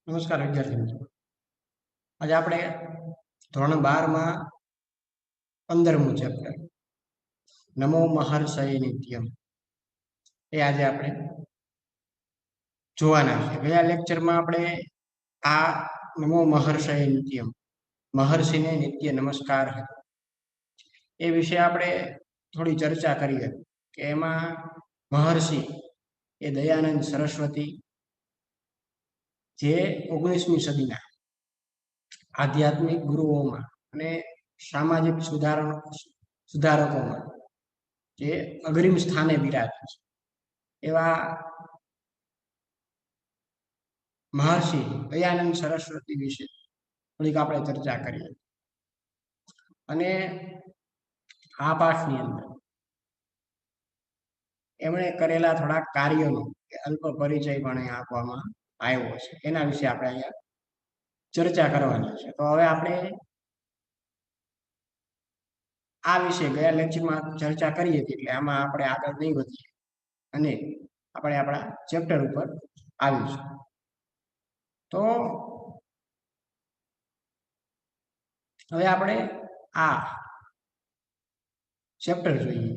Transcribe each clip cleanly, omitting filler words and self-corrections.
નમસ્કાર વિદ્યાર્થી મિત્રો. આજે આપણે ધોરણ 12માં 15મું ચેપ્ટર નમો મહર્ષય નિત્યમ એ આજે આપણે જોવાના છે. ગયા લેક્ચરમાં આપણે આ નમો મહર્ષય નિત્યમ મહર્ષિને નિત્ય નમસ્કાર એ વિશે આપણે થોડી ચર્ચા કરી હતી કે એમાં મહર્ષિ એ દયાનંદ સરસ્વતી જે 19મી સદીના આધ્યાત્મિક ગુરુઓમાં અને સામાજિક સુધારકોમાં જે અગ્રીમ સ્થાને બિરાજે છે એવા મહર્ષિ દયાનંદ સરસ્વતી વિશે થોડીક આપણે ચર્ચા કરીએ. અને આ પાઠની અંદર એમણે કરેલા થોડાક કાર્યોનો અલ્પ પરિચય પણ આપવામાં આવ્યો છે. એના વિશે આપણે અહીંયા ચર્ચા કરવાની છે. તો હવે આપણે આ વિશે ગયા લેક્ચરમાં ચર્ચા કરી હતી, એટલે આમાં આપણે આગળ નહીં વધીએ અને આપણે આપણા ચેપ્ટર ઉપર આવીશું. તો હવે આપણે આ ચેપ્ટર જોઈએ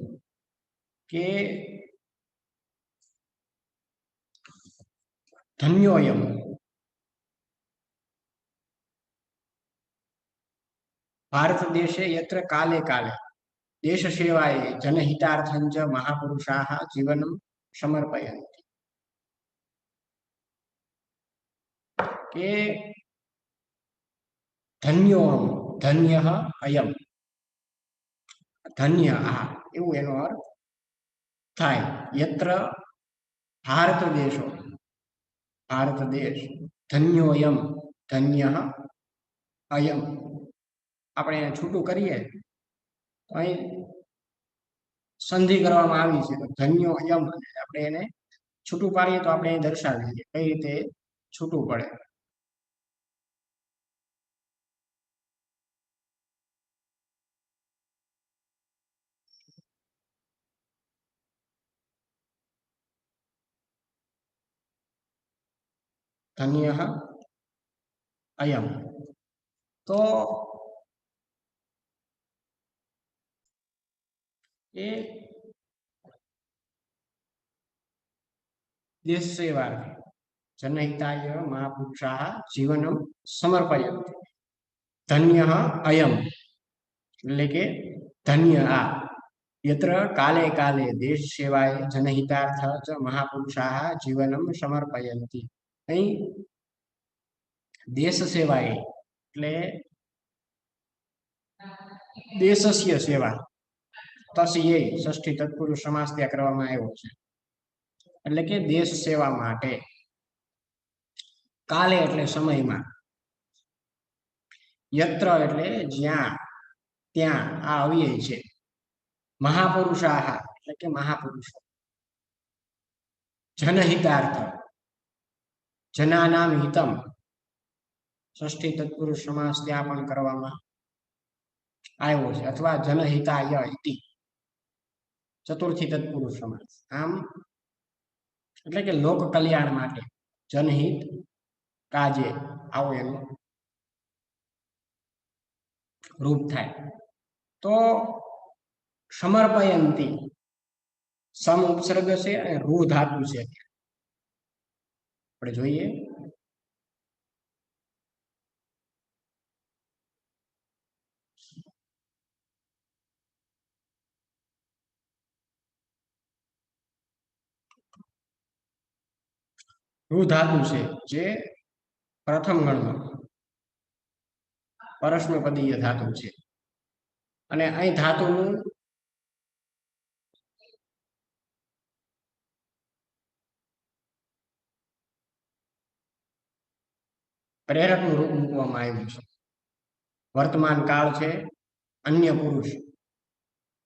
કે ધન્યોયમ ભારત દેશે યત્ર કાલે કાલે દેશ સેવાય જનહિતાર્થં ચ મહાપુરુષાઃ જીવનમ સમર્પયન્તિ. કે ધન્યોહમ ધન્ય અયમ, ધન્ય આ એવું એનો અર્થ થાય. યત્ર ભારત દેશો, ભારત દેશ, ધન્યોયમ ધન્ય અયમ. આપણે એને છૂટું કરીએ તો અહીં સંધિ કરવામાં આવી છે. ધન્યો અયમ આપણે એને છૂટું પાડીએ તો આપણે અહીં દર્શાવીએ કઈ રીતે છૂટું પડે. ધન્ય અયમ. તો એ દેશ સેવાર્થે જનહિતાય મહાપુરુષાઃ જીવનમ સમર્પયન્તિ. ધન્ય અયમ એટલે કે ધન્ય આ યત્ર કાલે કાલે દેશ સેવાય જનહિતાર્થ ચ મહાપુરુષાઃ જીવનમ સમર્પયન્તિ. અહીં દેશ સેવાય એટલે દેશસ્ય સેવા, તસ્યે ષષ્ઠી તત્પુરુષ સમાસ ત્યાં કરવામાં આવ્યો છે. એટલે કે દેશ સેવા માટે, કાલે એટલે સમયમાં, યત્ર એટલે જ્યાં, ત્યાં આ અવ્યય છે. મહાપુરુષાઃ એટલે કે મહાપુરુષો, જનહિતાર્થ જનાનામ હિતમ, ષષ્ઠી તત્પુરુષ સમાસ ત્યાં પણ કરવામાં આવ્યો છે. અથવા જનહિતાય ઇતિ ચતુર્થી તત્પુરુષ સમાસ. આમ એટલે કે લોક કલ્યાણ માટે, જનહિત કાજે, આવો એનું રૂપ થાય. તો સમર્પયંતિ સમ ઉપસર્ગ છે અને રૂ ધાતુ છે. આપણે જોઈએ રૂ ધાતુ છે જે પ્રથમ ગણમાં પરસ્મૈપદીય ધાતુ છે. અને અહીં ધાતુનું પ્રેરકનું રૂપ મૂકવામાં આવ્યું છે. વર્તમાન કાળ છે, અન્ય પુરુષ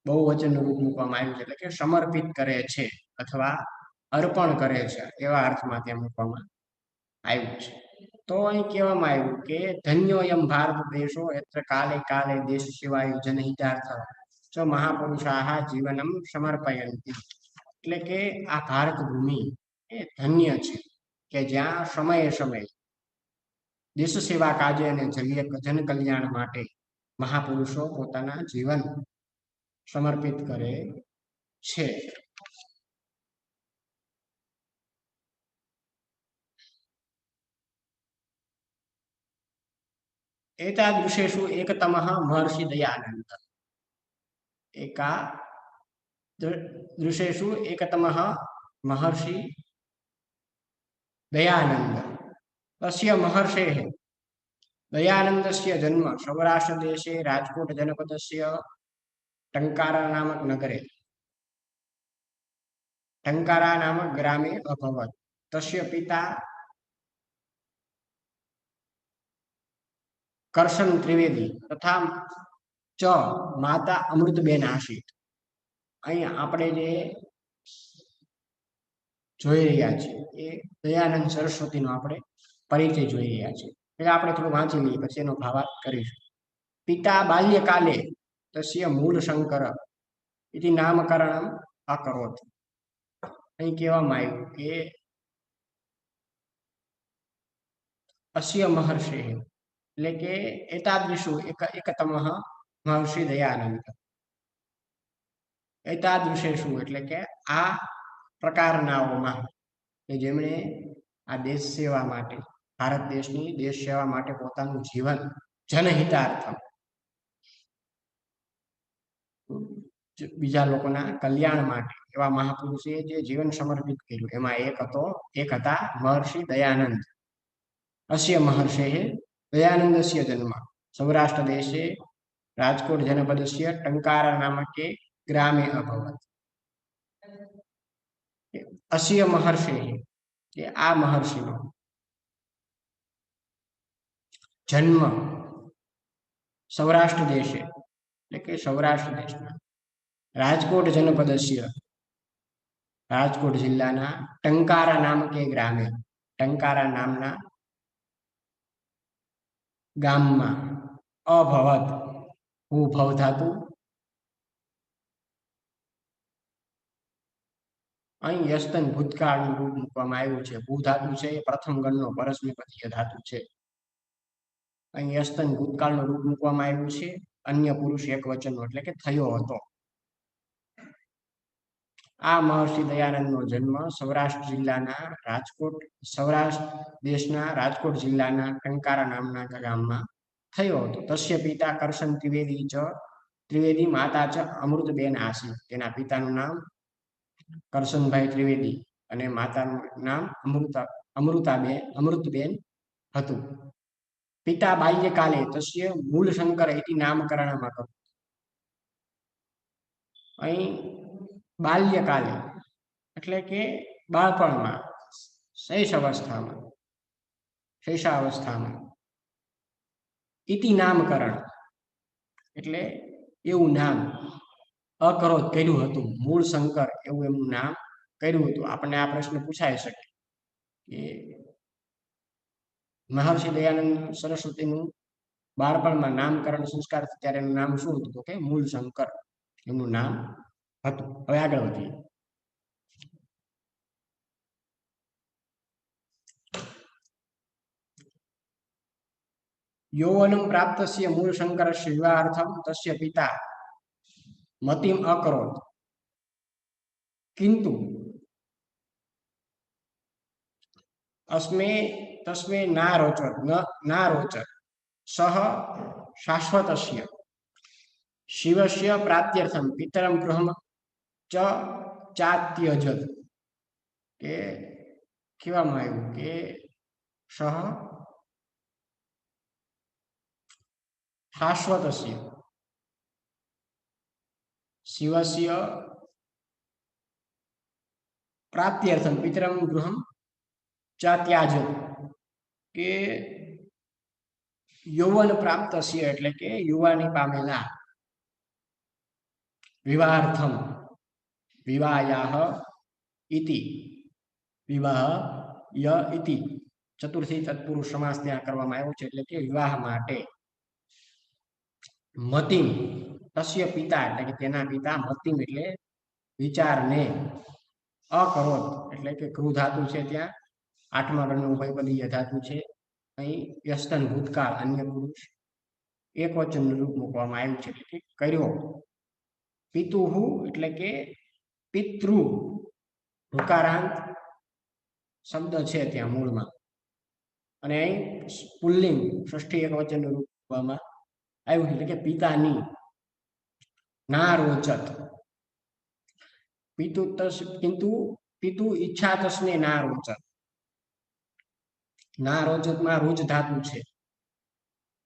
બહુવચનનું રૂપ મૂકવામાં આવ્યું છે. એટલે કે સમર્પિત કરે છે અથવા અર્પણ કરે છે એવા અર્થમાં ત્યાં મૂકવામાં આવ્યું છે. તો અહીં કહેવામાં આવ્યું કે ધન્યોયમ ભારત દેશો યત્ર કાલે કાલે દેશ સેવાય જનહિતાર્થ ચ મહાપુરુષાઃ જીવનમ સમર્પયન્તિ. એટલે કે આ ભારત ભૂમિ એ ધન્ય છે કે જ્યાં સમયે સમયે દેશ સેવા કાજે અને જન કલ્યાણ માટે મહાપુરુષો પોતાના જીવન સમર્પિત કરે છે. एतादृशेषु एकतमः महर्षि दयानन्द. एकादृशेषु एकतमः महर्षि दयानन्द. तस्य महर्षेः दयानन्दस्य जन्म सौराष्ट्रदेशे राजकोट जनपदस्य टङ्कारा नामक नगरे टङ्कारा नामक ग्रामे अभवत्. तस्य पिता કરશન ત્રિવેદી તથા ચ માતા અમૃતબેન આશિત. અહીં આપણે જે જોઈ રહ્યા છીએ એ દયાનંદ સરસ્વતીનો આપણે પરિચય જોઈ રહ્યા છીએ. એટલે આપણે થોડું વાંચી લઈએ પછી એનો ભાવાર્થ કરીશું. પિતા બાલ્યકાલે તસ્ય મૂળ શંકર ઇતિ નામકરણમ અકરોત. અહીં કહેવામાં આવ્યું કે અસ્ય મહર્ષિ એટલે કે એતાદૃશુ એકતમઃ મહર્ષિ દયાનંદ. એતાદૃશેષુ એટલે કે આ પ્રકારનાઓમાં કે જેમણે આ દેશ સેવા માટે ભારત દેશની દેશ સેવા માટે પોતાનું જીવન જનહિતાર્થમ બીજા લોકોના કલ્યાણ માટે એવા મહાપુરુષે જે જીવન સમર્પિત કર્યું એમાં એક હતા મહર્ષિ દયાનંદ. અસ્ય મહર્ષે દયાનંદસ્ય જન્મ સૌરાષ્ટ્ર દેશે રાજકોટ જનપદસ્ય ટંકારા નામકે ગ્રામે અભવત. અસ્ય મહર્ષે કે આ મહર્ષિનો જન્મ સૌરાષ્ટ્ર દેશે એટલે કે સૌરાષ્ટ્ર દેશના રાજકોટ જનપદસ્ય રાજકોટ જિલ્લાના ટંકારા નામકે ગ્રામે ટંકારા નામના ગામમાં અભવત ભવ ધાતુ અહીં યસ્તન ભૂતકાળનું રૂપ મૂકવામાં આવ્યું છે. ભૂ ધાતુ છે એ પ્રથમ ગણનો પરસ્મૈપદીય ધાતુ છે. અહીં યસ્તન ભૂતકાળનું રૂપ મૂકવામાં આવ્યું છે. અન્ય પુરુષ એક વચનનો એટલે કે થયો હતો. આ મહર્ષિ દયાનંદનો જન્મ સૌરાષ્ટ્ર જિલ્લાના સૌરાષ્ટ્ર દેશના રાજકોટ જિલ્લાના ટંકારા નામના ગામમાં થયો હતો. તસ્ય પિતા કરશન ત્રિવેદી માતા ચ અમૃતબેન આશિત. તેના પિતાનું નામ કરશનભાઈ ત્રિવેદી અને માતાનું નામ અમૃતબેન હતું. પિતા બાલ્યકાલે તસ્ય મૂળ શંકર ઇતિ નામકરણમ અકરોત. અહીં બાલ્યકાલે એટલે કે બાળપણમાં શૈશાવસ્થામાં ઇતિ નામકરણ એટલે એવું નામ અકરોત કર્યું હતું. મૂળ શંકર એવું એમનું નામ કર્યું હતું. આપણને આ પ્રશ્ન પૂછાઈ શકે કે મહર્ષિ દયાનંદ સરસ્વતીનું બાળપણમાં નામકરણ સંસ્કાર ત્યારે એનું નામ શું હતું? તો કે મૂળ શંકર એમનું નામ હતું. હવે આગળ વધીએ. યૌવનમ પ્રાપ્તસ્ય મૂળ શંકરસ્ય વિવાહાર્થમ તસ્ય પિતા મતિમ અકરોત કિંતુ તસ્મે નારોચત સહ શાશ્વતસ્ય શિવસ્ય પ્રાપ્ત્યર્થમ પિતરમ ગૃહમ ચાત્યજત. કે કહેવામાં આવ્યું કે સહ શાશ્વતસ્ય શિવસ્ય પ્રાપ્ત્યર્થમ પિતરમ ગૃહમ ચાત્યાજત. કે યૌવન પ્રાપ્તસ્ય એટલે કે યુવાની પામેલા વિવાહાર્થમ વિવાયાહ ઇતિ વિવાહ ઇતિ ચતુર્થી તત્પુરુષ સમાસ ત્યાં કરવામાં આવ્યો છે એટલે કે વિવાહ માટે મતિમ તસ્ય પિતા એટલે કે તેના પિતા મતિમ એટલે વિચારને અકરોત એટલે કે ક્રુ ધાતુ છે ત્યાં 8મા ગણનું ઉભયપદીય ધાતુ છે અહીં યસ્તન ભૂતકાળ અન્ય પુરુષ એક વચનનું રૂપ મૂકવામાં આવ્યું છે, એટલે કે કર્યો. પિતુહુ એટલે કે પિતૃ, ઋકારાંત શબ્દ છે ત્યાં મૂળમાં, અને અહીં પુલ્લિંગ ષષ્ઠી એક વચનનું રૂપ મૂકવામાં આવ્યું છે, એટલે કે પિતાની. ના રોચત પિતુ તસ કિંતુ પિતુ ઈચ્છા તસ્મે ના રોચત. ના રોચકમાં રૂચ ધાતુ છે,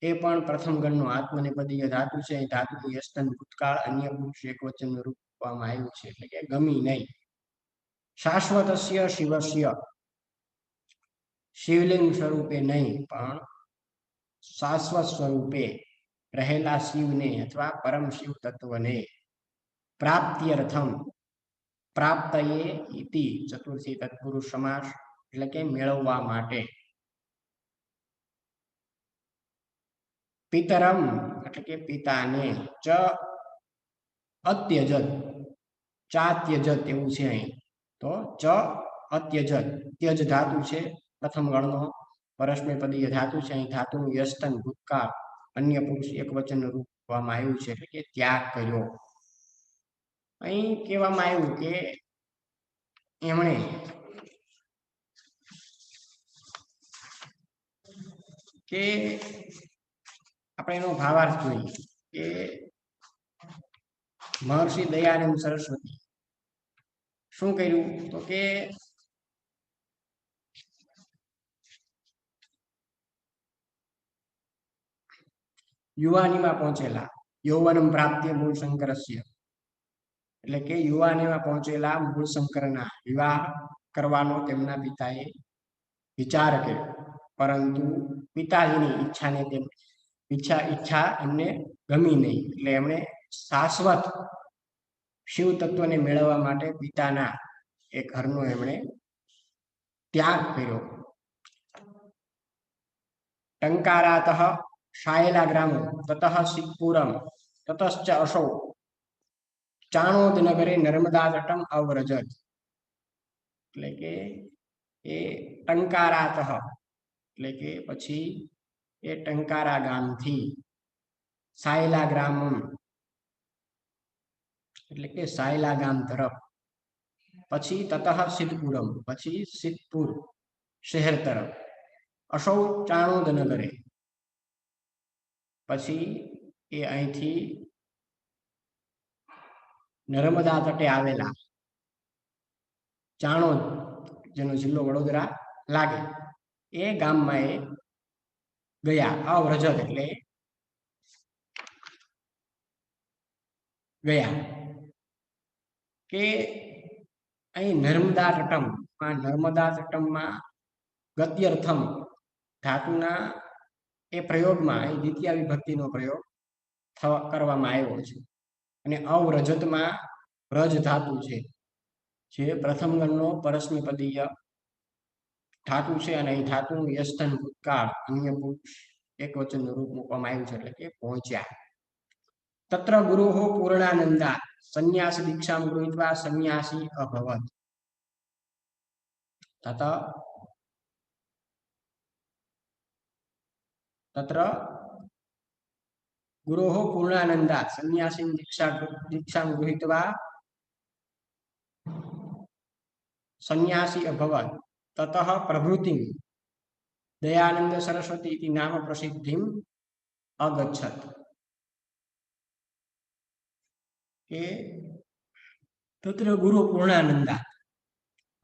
એ પણ પ્રથમ ગણનો આત્મનેપદીય ધાતુ છે. અહીં ધાતુનું યસ્તન ભૂતકાળ અન્ય પુરુષ એક વચનનું રૂપ આપવામાં આવ્યું છે, એટલે કે ગમી નહીં. શાશ્વતસ્ય શિવસ્ય, શિવલિંગ સ્વરૂપે નહીં પણ શાશ્વત સ્વરૂપે રહેલા શિવને અથવા પરમ શિવ તત્વને. પ્રાપ્ત્યર્થમ, પ્રાપ્તયે ઇતિ ચતુર્થી તત્પુરુષ સમાસ, એટલે કે મેળવવા માટે. પિતરમ એટલે કે પિતાને. ચ અત્યજત, ચાત્યજત એવું છે અહીં. તો ચ અત્યજત, ત્યજ ધાતુ છે પ્રથમ ગણનો, પરસ્મૈપદીય ધાતુ છે. અહીં ધાતુનું યસ્તન ભૂતકાળ અન્ય પુરુષ એક વચનનું રૂપ આપવામાં આવ્યું છે, એટલે કે ત્યાગ કર્યો. અહીં કહેવામાં આવ્યું કે એમણે કે આપણે એનો ભાવાર્થ જોઈએ કે મહર્ષિ દયાનંદ સરસ્વતી શું કર્યું, તો કે યુવાનીમાં પહોંચેલા, યૌવનમ પ્રાપ્ત્ય મૂળ શંકરસ્ય, એટલે કે યુવાનીમાં પહોંચેલા મૂળ શંકરના વિવાહ કરવાનો તેમના પિતાએ વિચાર કર્યો, પરંતુ પિતાજીની ઈચ્છાને ઈચ્છા એમને ગમી નહીં, એટલે એમણે શાશ્વત શિવ તત્વને મેળવવા માટે પિતાના એ ઘરનો એમણે ત્યાગ કર્યો. ટંકારાતઃ શાયલા ગ્રામો તતઃ સિદ્ધપુરમ તતશ્ચ અશૌ ચાણોદ નગરે નર્મદા તટમ અવ્રજત, એટલે કે એ ટંકારાતઃ એટલે કે પછી એ ટંકારા ગામથી સાયલા ગ્રામમ એટલે કે સાયલા ગામ તરફ, પછી તતઃ સિદ્ધપુરમ પછી સિદ્ધપુર શહેર તરફ, અશૌ ચાણોદ નગરે પછી એ અહીંથી નર્મદા તટે આવેલા ચાણોદ, જેનો જિલ્લો વડોદરા લાગે, એ ગામમાં એ ગયા. અવ્રજત એટલે ગયા. કે અહીં નર્મદા તટમમાં ગત્યર્થમ ધાતુના એ પ્રયોગમાં અહીં દ્વિતીય વિભક્તિનો પ્રયોગ કરવામાં આવ્યો છે, અને અવ્રજતમાં વ્રજ ધાતુ છે, જે પ્રથમ ગણનો પરસ્મૈપદીય ધાતુ છે, અને અહીં ધાતુનું યસ્તન ભૂતકાળ અન્ય પુરુષ એક વચનનું રૂપ મૂકવામાં આવ્યું છે, એટલે કે પહોંચ્યા. તત્ર ગુરુઃ પૂર્ણાનંદા સંન્યાસ દીક્ષામ ગૃહીત્વા સંન્યાસી અભવત. તત્ર ગુરોઃ પૂર્ણાનંદા સંન્યાસીમ દીક્ષામ ગૃહીત્વા સંન્યાસી અભવત. તતઃ પ્રભૃતિમ દયાનંદ સરસ્વતી ઇતિ નામ પ્રસિદ્ધિમ અગચ્છત. કે તત્ર ગુરુ પૂર્ણાનંદા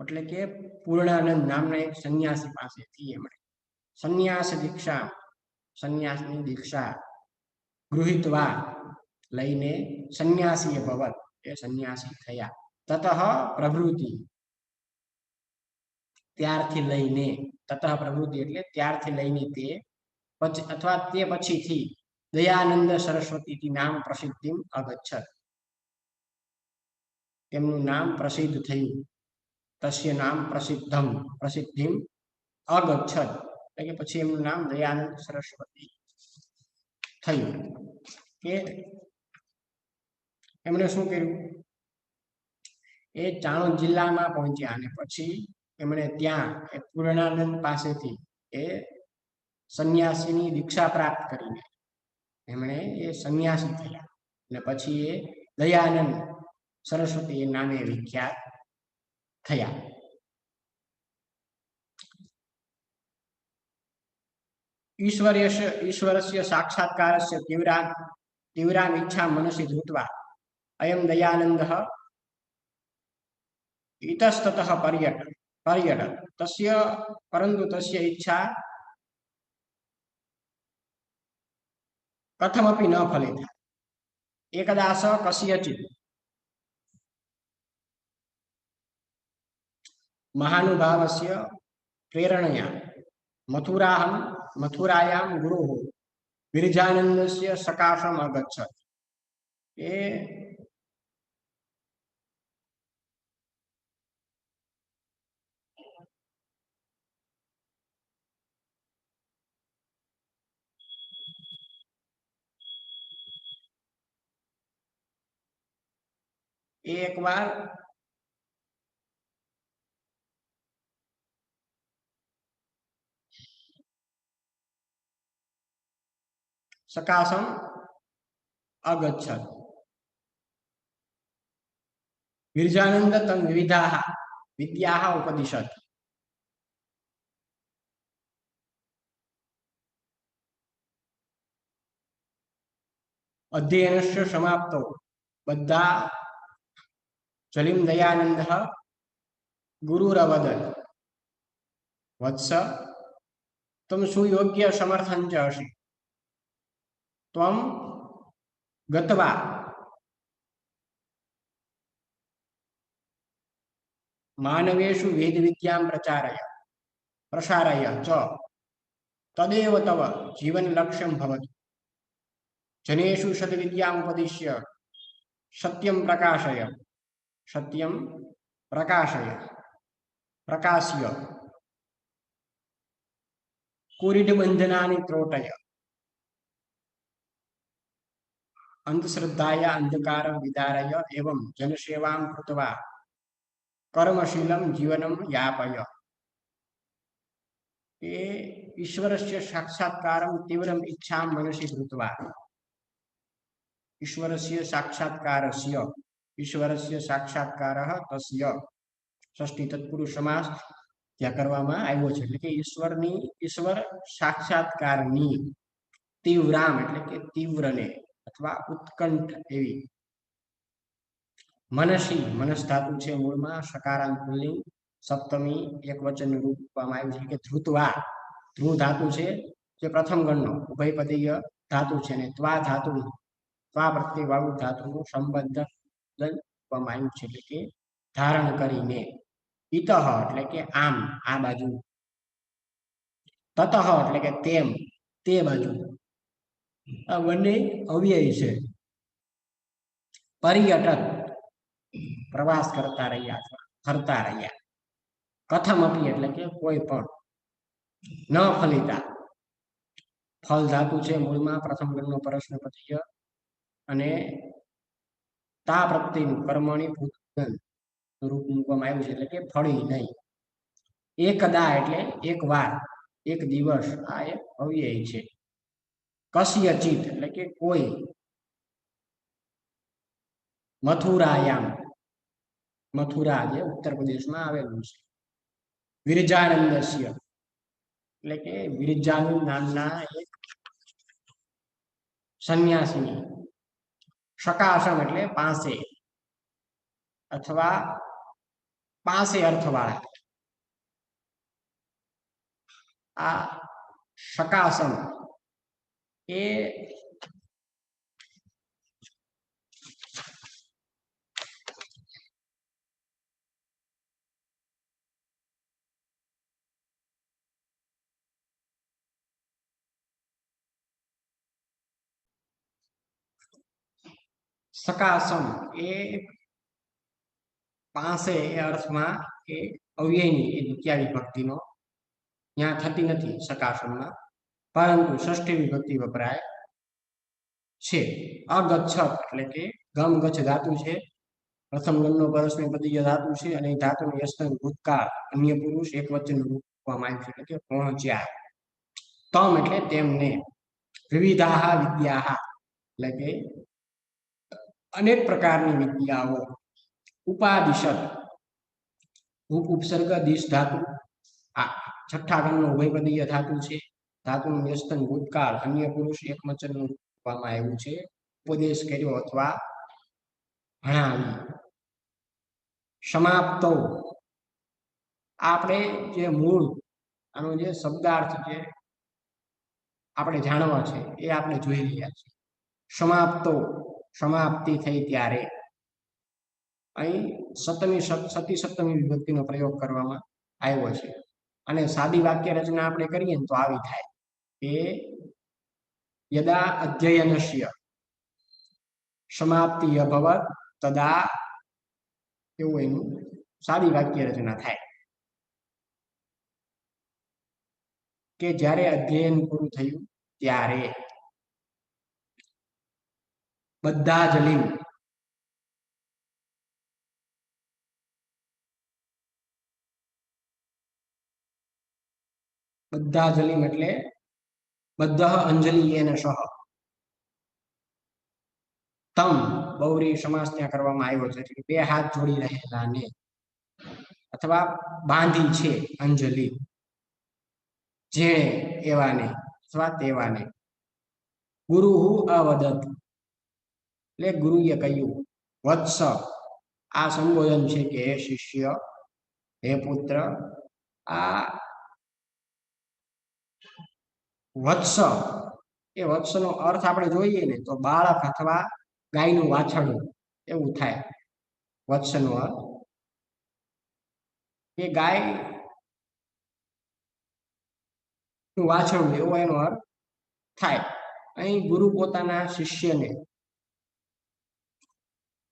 એટલે કે પૂર્ણાનંદ નામના એક સંન્યાસી પાસેથી એમણે સંન્યાસની દીક્ષા ગૃહીત્વા લઈને સંન્યાસી ભવત એ સંન્યાસી થયા. તતઃ પ્રભૃતિ ત્યારથી લઈને, તતઃ પ્રભૃતિ એટલે ત્યારથી લઈને તે અથવા તે પછીથી દયાનંદ સરસ્વતી નામ પ્રસિદ્ધિમ અગચ્છત, તેમનું નામ પ્રસિદ્ધ થયું. તસ્ય નામ પ્રસિદ્ધિમ અગચ્છત એટલે કે પછી એમનું નામ દયાનંદ સરસ્વતી થયું. કે એમણે શું કર્યું, એ ચાણોદ જિલ્લામાં પહોંચ્યા અને પછી એમણે ત્યાં પૂર્ણાનંદ પાસેથી એ સંન્યાસીની દીક્ષા પ્રાપ્ત કરીને એમણે એ સંન્યાસી થયા અને પછી એ દયાનંદ સરસ્વતી નામે વિખ્યાત થયા. ईश्वरस्य साक्षात्कारस्य तीव्राम् इच्छां मनसि धृत्वा अयं दयानन्दः इतस्ततः पर्यटत् परन्तु तस्य इच्छा कथमपि न फलिता. एकदा स कस्यचित् महानुभावस्य प्रेरणया मथुरायां गुरुः विरजानन्दस्य सकाशम् अगच्छत्. એ એકવાર સકાશમ અગચ્છત. વિરજાનંદ તમ વિવિધાઃ વિદ્યાઃ ઉપદિશત. અધ્યયનસ્ય સમાપ્તો બધા ચલિમ દયાનંદઃ ગુરુરવદત વત્સ તમ સુયોગ્ય સમર્થં ચ અસि ત્વમ ગત્વા માનવેષુ વેદ વિદ્યાં પ્રસારય ચ તદેવ તવ જીવન લક્ષ્યં ભવતુ. જનેષુ સદ્વિદ્યાम् ઉપदिश्य સત્યં પ્રકાશય કુરીઢબંધનાनि ત્રોટય અંધશ્રદ્ધાય અંધકારं વિદારય એવં જનસેવાં કૃત્વા કર્મશીલં જીવनं યાપય. એ ઈશ્વરસ્ય સાક્ષાત્કારं તીવ્રમ ઈચ્છાં મનસી ધૃત્વા. ઈશ્વરસ્ય સાક્ષાત્કારઃ તસ્ય ષષ્ઠી તત્પુરુષ સમાસ ત્યાં કરવામાં આવ્યો છે. એટલે કે ઈશ્વર સાક્ષાત્કારની તીવ્રામ એટલે કે તીવ્રને અથવા ઉત્કંઠ એવી મનસ ધાતુ છે મૂળમાં સકારાંત પુલ્લિંગ સપ્તમી એક વચન રૂપ આપવામાં આવ્યું છે કે ધ્રુતવા. ધ્રુવ ધાતુ છે જે પ્રથમ ગણનો ઉભયપદીય ધાતુ છે અને ત્વા પ્રત્યે વાળુ ધાતુનું સંબંધ આપવામાં આવ્યું છે એટલે કે ધારણ કરીને. ઇતઃ એટલે કે આમ આ બાજુ, તતઃ એટલે કે તેમ તે બાજુ. આ બંને અવ્યય છે. પર્યટક પ્રવાસ કરતા રહ્યા અથવા ફરતા રહ્યા. કથમપી એટલે કે કોઈ પણ. ન ફલિતા ફલ ધાતુ છે મૂળમાં પ્રથમ ગણનો પરસ્મૈપદીય અને તા પ્રત્યેનું કર્મણી ભૂતગણ રૂપ મૂકવામાં આવ્યું છે એટલે કે ફળી નહીં. એકદા એટલે એક વાર, એક દિવસ. આ એક અવ્યય છે. કસ્યચિત એટલે કે કોઈ. મથુરાયામ મથુરા જે ઉત્તર પ્રદેશમાં આવેલું છે. વિરજાનંદસ્ય એટલે કે વિરજાનંદ નામના એક સંન્યાસીની. સકાશમ એટલે પાસે અથવા પાસે અર્થવાળા. આ સકાશમ એ સકાશમ એ પાસે એ અર્થમાં એ અવ્યયની એ દ્વિતીય વિભક્તિનો ત્યાં થતી નથી સકાશમમાં, પરંતુ ષષ્ઠી વિભક્તિ વપરાય છે. અગચ્છત એટલે કે ગમ ગચ્છ ધાતુ છે. પ્રથમ ગણનો પરસ્મૈપદીય ધાતુ છે અને ધાતુનું યસ્તન ભૂતકાળ અન્ય પુરુષ એક વચન રૂપ આપવામાં આવ્યું છે એટલે કે પહોંચ્યા. તમ એટલે તેમને, વિવિધાહ વિદ્યાહ એટલે કે અનેક પ્રકારની વિદ્યાઓ, ઉપાદિશત ઉપસર્ગ દિશ ધાતુ, આ છઠ્ઠા ગણનો ઉભયપદીય ધાતુ છે. ધાતુનું વ્યસ્તન ભૂતકાળ, અન્ય પુરુષ એકવચનનું રૂપવામાં આવ્યું છે. ઉપદેશ કર્યો અથવા ભણાવી. સમાપ્તો આપણે જે મૂળ આનો જે શબ્દાર્થ છે આપણે જાણવા છે એ આપણે જોઈ રહ્યા છીએ. સમાપ્તો સમાપ્તિ થઈ ત્યારે, અહીં સતી સપ્તમી વિભક્તિનો પ્રયોગ કરવામાં આવ્યો છે. અને સાદી વાક્ય રચના આપણે કરીએ તો આવી થાય કે યદા અધ્યયનસ્ય સમાપ્તિ અભવત તદા, એવું એનું સાદી વાક્ય રચના થાય કે જ્યારે અધ્યયન પૂરું થયું ત્યારે. બધા જ લિંગ, બધા જ લિંગ એટલે બદ્ધ અંજલિ એન સહ. તમ બહુરી સમાસ ત્યાં કરવામાં આવ્યો છે એટલે બે હાથ જોડી રહેલા ને, અથવા બાંધી છે અંજલિ, જે એવાને અથવા તેવાને. ગુરુ અવદત એટલે ગુરુએ કહ્યું. વત્સ આ સંબોધન છે કે હે શિષ્ય, હે પુત્ર. આ વત્સ, એ વત્સનો અર્થ આપણે જોઈએ ને તો બાળક અથવા ગાયનું વાછરડું એવું થાય વત્સનો અર્થ. એ ગાય નું વાછરડું એવો એનો અર્થ થાય. અહીં ગુરુ પોતાના શિષ્યને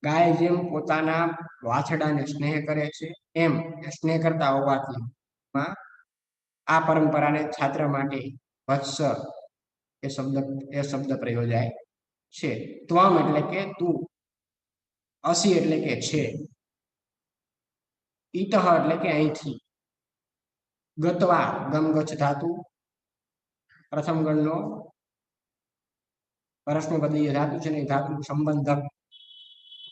ગાય જેમ પોતાના વાછરડાને સ્નેહ કરે છે એમ સ્નેહ કરતા હોવાથી આ પરંપરાને છાત્ર માટે વત્સ એ શબ્દ પ્રયોજાય છે. ત્વમ એટલે કે તું, અસી એટલે કે છે, ઈતઃ એટલે કે અહીંથી, ગત્વા ગમ ગચ્છ ધાતુ પ્રથમ ગણનો પરસ્મૈપદીય ધાતુ છે ને ધાતુ સંબંધક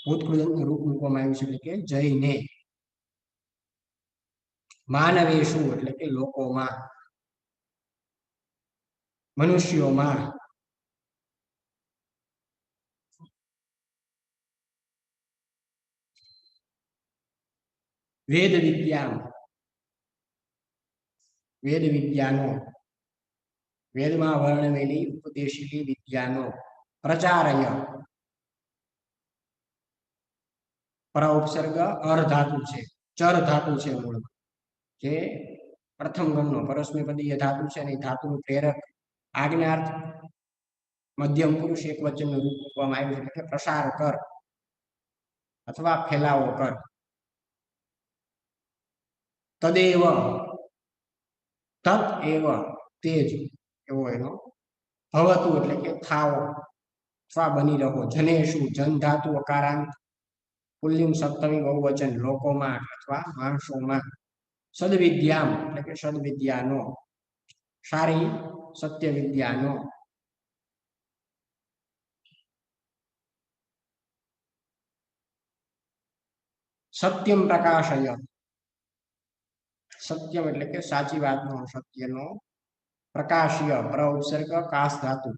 ભૂતકૃદંતનું રૂપ મૂકવામાં આવ્યું છે એટલે કે જઈને. માનવેશુ એટલે કે લોકોમાં, મનુષ્યોમાં. વેદ વિદ્યા, વેદ વિદ્યાનો, વેદમાં વર્ણવેલી ઉપદેશેલી વિદ્યાનો પ્રચારય. પર ઉપસર્ગ અર ધાતુ છે, ચર ધાતુ છે મૂળ, જે પ્રથમ ગણનો પરસ્મૈપદીય ધાતુ છે અને ધાતુનું પ્રેરક આજ્ઞાર્થ મધ્યમ પુરુષ એક વચનનું રૂપ મૂકવામાં આવ્યું છે એટલે કે પ્રસાર કર અથવા ફેલાવો કર. તદેવ, તત એવ તેજ એવો એનો ભવતું એટલે કે થાવો અથવા બની રહો. જનેશુ જન ધાતુ અકારાંત પુલ્લિંગ સપ્તમી બહુવચન લોકોમાં અથવા માણસોમાં. સદવિદ્યામ એટલે કે સદવિદ્યાનો, સારી સત્ય વિદ્યાનો. સત્યમ પ્રકાશય, સત્યમ એટલે કે સાચી વાતનો, સત્યનો. પ્રકાશ્ય પ્ર ઉપસર્ગ કાશ ધાતુ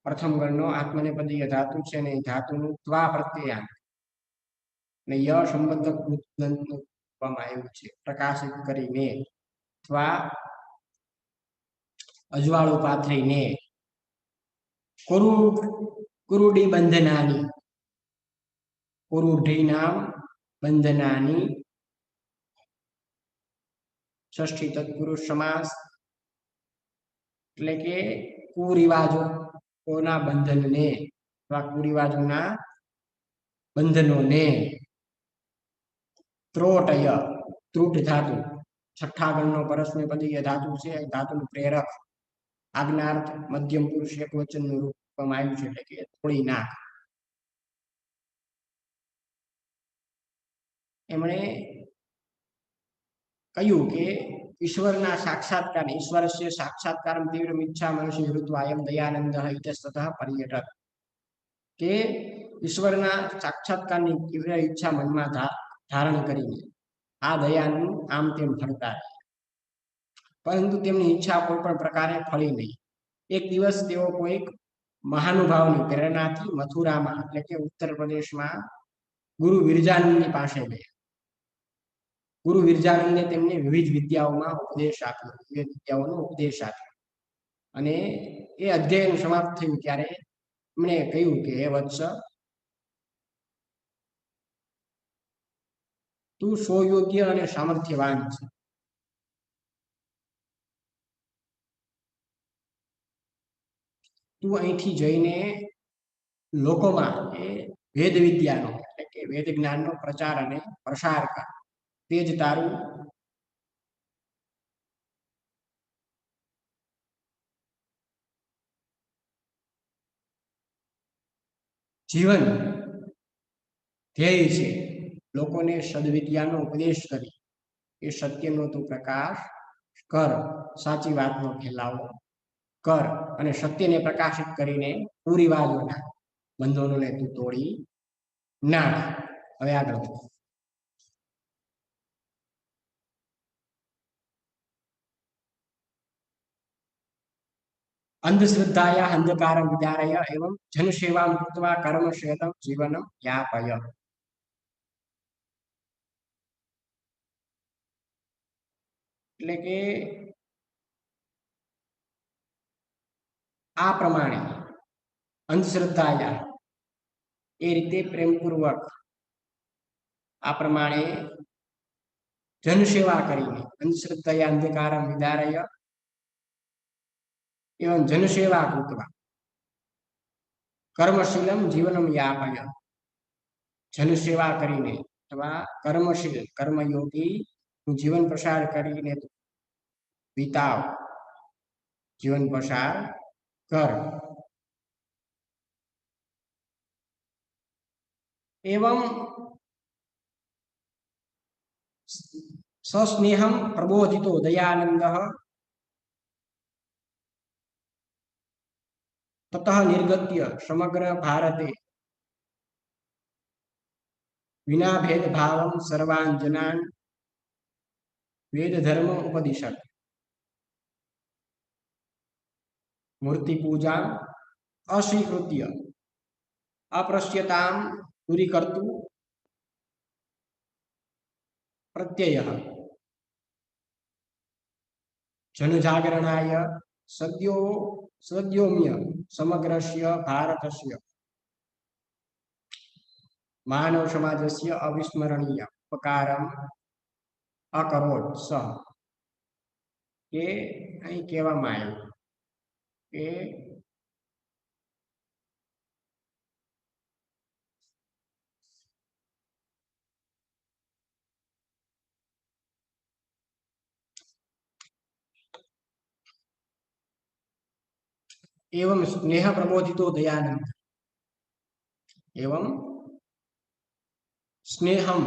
પ્રથમ ગણનો આત્મનેપદીય ધાતુ છે ને ધાતુનું ત્વા પ્રત્યયાંત ને ય સંબંધક ભૂતદંતનું આપવામાં આવ્યું છે પ્રકાશિત કરીને અથવા અજવાળું પાથરીને. કુરુડી બંધનાની, કુરુઢીનામ બંધનાની, ષષ્ઠી તત્પુરુષ સમાસ એટલે કે કુરિવાજોના બંધનને અથવા કુરિવાજોના બંધનોને. ત્રોટય ત્રુટ ધાતુ છઠ્ઠા ગણનો પરસ્મૈપદીય ધાતુ છે, ધાતુનું પ્રેરક આજ્ઞાર્થ મધ્યમ પુરુષ એક વચનનું રૂપ આપવામાં આવ્યું છે એટલે કે તોડી નાખ. એમણે કહ્યું કે ઈશ્વરના સાક્ષાત્કાર ઈશ્વરસ્ય સાક્ષાત્કારમ તીવ્રમ ઈચ્છા મનુષ્ય હૃત્વા અયમ દયાનંદ ઇતસ્તતઃ પર્યટત, કે ઈશ્વરના સાક્ષાત્કારની તીવ્ર ઈચ્છા મનમાં ધારણ કરીને આ દયાનંદ આમ તેમ ફરતા રહે, પરંતુ તેમની ઈચ્છા કોઈ પણ પ્રકારે ફળી નહીં. એક દિવસ તેઓ કોઈક મહાનુભાવની પ્રેરણાથી મથુરામાં એટલે કે ઉત્તર પ્રદેશમાં ગુરુ વિરજાનંદની પાસે ગયા. ગુરુ વિરજાનંદે તેમને વિવિધ વિદ્યાઓમાં ઉપદેશ આપ્યો, વિવિધ વિદ્યાઓનો ઉપદેશ આપ્યો. અને એ અધ્યયન સમાપ્ત થયું ત્યારે એમણે કહ્યું કે હે વત્સ, તું સ્વયોગ્ય અને સામર્થ્યવાન છે. તું અહીંથી જઈને લોકોમાં એ વેદ વિદ્યાનો એટલે કે વેદ જ્ઞાનનો પ્રચાર અને પ્રસાર કર. તે જ તારું જીવન ધ્યેય છે. લોકોને સદવિદ્યાનો ઉપદેશ કરી એ સત્યનો તું પ્રકાશ કર, સાચી વાતનો ફેલાવો કર અને સત્યને પ્રકાશિત કરીને કુરિવાજોના બંધનોને તું તોડી નાખ. હવે આગળ અંધશ્રદ્ધાયા અંધકારમ વિદારય એવં જનસેવામ કૃત્વા કર્મશ્રેતમ જીવનમ યાપય. એટલે કે આ પ્રમાણે અંધશ્રદ્ધાયા એ રીતે પ્રેમપૂર્વક આ પ્રમાણે જનસેવા કરીને અંધશ્રદ્ધાયા અંધકારમ વિદારય એવં જનસેવા કૃત્વા કર્મશીલમ જીવનમ યાપય. જનસેવા કરીને અથવા કર્મશીલ કર્મયોગી જીવન પસાર કરીને વિતાવ, જીવન પસાર કર. એવં સસ્નેહમ પ્રબોધિતો દયાનંદ તતઃ નિર્ગત્ય સમગ્ર ભારતે વિના ભેદભાવમ સર્વાન જનાન વેદ ધર્મ ઉપદિશત. મૂર્તિ પૂજા અસ્વીકૃત્ય અપ્રસ્યતામ દૂરીકર્તુ પ્રત્યયઃ જનજાગરણાય સદ્યોમ્ય સમગ્રસ્ય ભારતસ્ય માનવ સમાજસ્ય અવિસ્મરણીય ઉપકારમ અકરોત સહ. કે અહીં કહેવામાં આવ્યું કે एवं स्नेह प्रबोधितो दयानंद एवं स्नेहम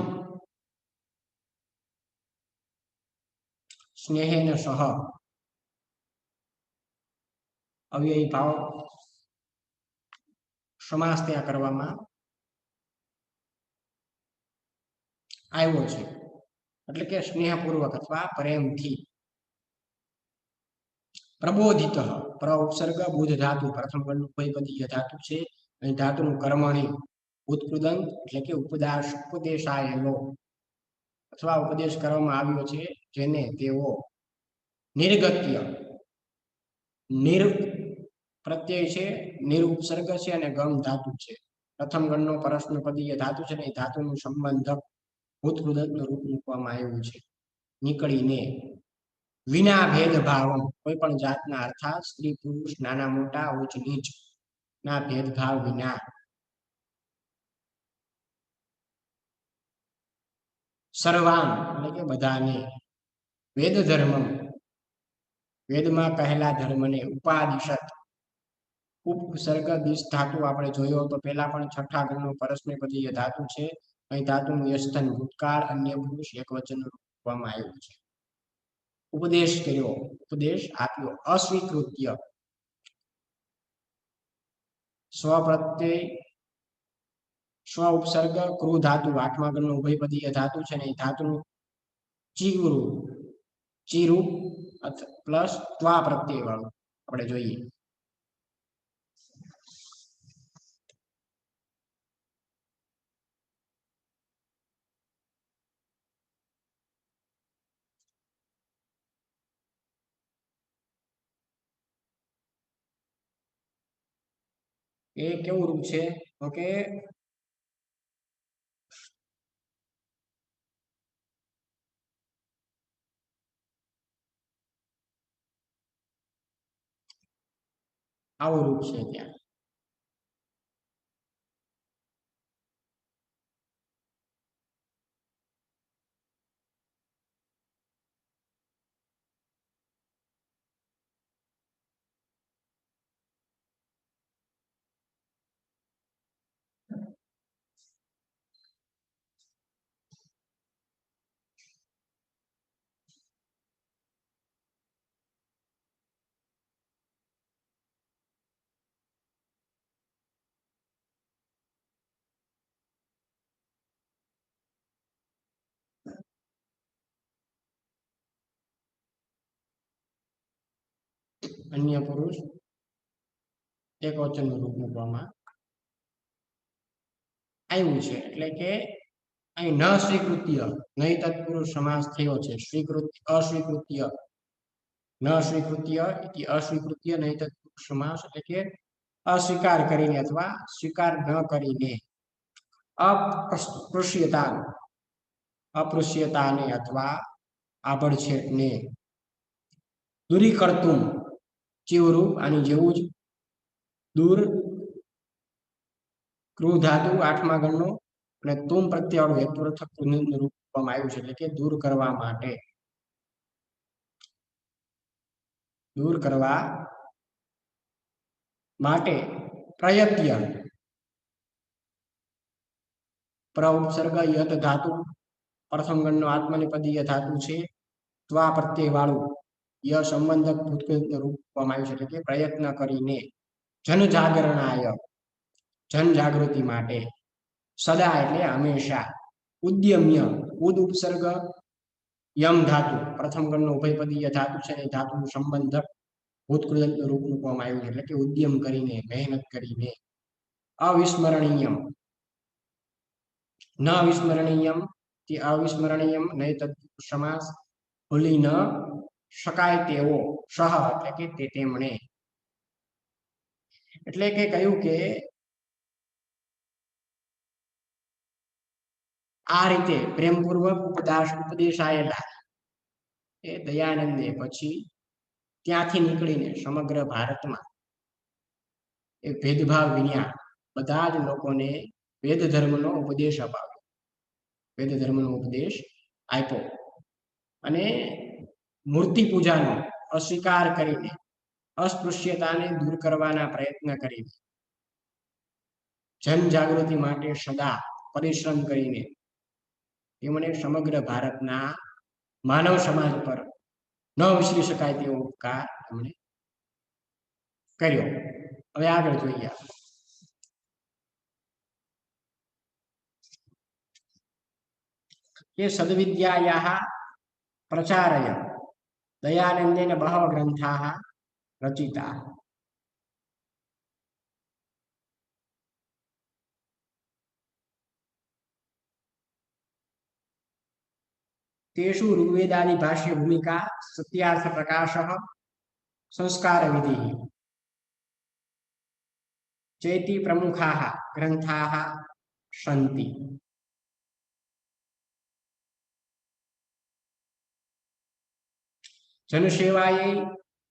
स्नेहेन सह अव्ययी भाव समास ત્યાં કરવામાં આવ્યો છે, એટલે કે સ્નેહપૂર્વક અથવા પ્રેમથી. પ્રબોધિત પ્ર ઉપસર્ગ બુધ ધાતુ પ્રથમ ગણનું ઉપપદીય ધાતુ છે. અહીં ધાતુનું કર્મણી ઉત્કૃદંત એટલે કે ઉપદેશાયેલો અથવા ઉપદેશ કરવામાં આવ્યો છે, જેને તેઓ નિર્ગત્ય નિર પ્રત્યય છે, નિર ઉપસર્ગ છે અને ગમ ધાતુ છે. પ્રથમ ગણનો પરસ્મૈપદીય ધાતુ છે ને એ ધાતુનું સંબંધક ઉત્કૃદંતનું રૂપ મૂકવામાં આવ્યું છે. નીકળીને વિના ભેદભાવ કોઈ પણ જાતના અર્થાત સ્ત્રી પુરુષ નાના મોટા ઉચ્ચ નીચ ના ભેદભાવ વિના સર્વાન એટલે કે બધાને વેદ ધર્મ વેદમાં કહેલા ધર્મને ઉપાદિશત ઉપસર્ગ દિશ ધાતુ આપણે જોયો તો પેલા પણ છઠ્ઠા ગણનો પરસ્મૈપદીય ધાતુ છે. અહીં ધાતુનું યસ્તન ભૂતકાળ અન્ય પુરુષ એક વચન રૂપવામાં આવ્યું છે. ઉપદેશ કર્યો, ઉપદેશ આપ્યો. અસ્વીકૃત્ય સ્વપ્રત્યય સ્વ ઉપસર્ગ ક્રુ ધાતુ 8મા ગણનું ઉભયપદીય ધાતુ છે ને એ ધાતુનું ચીરું ચીરું પ્લસ ત્વા પ્રત્યય વાળું આપણે જોઈએ. એ કેવું રૂપ છે? ઓકે, આવું રૂપ છે ત્યાં. અન્ય પુરુષ એક વચનનું રૂપ મૂકવામાં આવ્યું છે. એટલે કે અહીં ન સ્વીકૃત્ય નહીં તત્પુરુષ સમાસ થયો છે. અસ્વીકૃત્ય ન સ્વીકૃત્ય અસ્વીકૃત્ય નહીં તત્પુરુષ સમાસ એટલે કે અસ્વીકાર કરીને અથવા સ્વીકાર ન કરીને. અપૃશ્યતાને અથવા આભડછેટને. દૂરીકર્તુમ ચીવરૂપ આની જેવું જ દૂર ક્રુ ધાતુ 8મા ગણનો અને તુમ પ્રત્યયવાળું હેતુર્થક પુનઃનું રૂપ આપવામાં આવ્યું છે. એટલે કે દૂર કરવા માટે. દૂર કરવા માટે પ્રયત્ય પ્ર ઉપસર્ગ યત ધાતુ પ્રથમ ગણનો આત્મનેપદીય ધાતુ છે. ત્વા પ્રત્યય વાળું ય સંબંધક ભૂતકૃતનું રૂપ આપવામાં આવ્યું છે. એટલે કે પ્રયત્ન કરીને. જનજાગરણાય જન જાગૃતિ માટે. સદા એટલે હંમેશા. ઉદ્યમ્ય ઉદ ઉપસર્ગ યમ ધાતુ પ્રથમ ગણનો ઉભયપદીય ધાતુ છે ને ધાતુનું સંબંધક ભૂતકૃતનું રૂપ મૂકવામાં આવ્યું છે. એટલે કે ઉદ્યમ કરીને, મહેનત કરીને. અવિસ્મરણીયમ ન વિસ્મરણીયમ તે અવિસ્મરણીયમ નહીં તત્પુરુષ સમાસ ભૂલી ન શકાય તેવો સહ એટલે કે તે તેમણે. એટલે કે કહ્યું કે આ રીતે પ્રેમપૂર્વક ઉપદેશ આયેલા એ દયાનંદે પછી ત્યાંથી નીકળીને સમગ્ર ભારતમાં એ ભેદભાવ વિના બધા જ લોકોને વેદ ધર્મનો ઉપદેશ અપાવ્યો. વેદ ધર્મનો ઉપદેશ આપ્યો અને મૂર્તિ પૂજાનો અસ્વીકાર કરીને અસ્પૃશ્યતાને દૂર કરવાના પ્રયત્ન કરીને જન જાગૃતિ માટે સદા પરિશ્રમ કરીને તેમણે સમગ્ર ભારતના માનવ સમાજ પર ન વિસરી શકાય તેવો ઉપકાર તેમણે કર્યો. હવે આગળ જોઈએ. ये सद्विद्यायाः प्रचारय दयानन्देन बहवः ग्रन्थाः रचिताः. तेषु ऋग्वेदादि भाष्य भूमिका सत्यार्थ प्रकाशः संस्कार विधिः चेति प्रमुखाः ग्रन्थाः सन्ति. जनसेवायै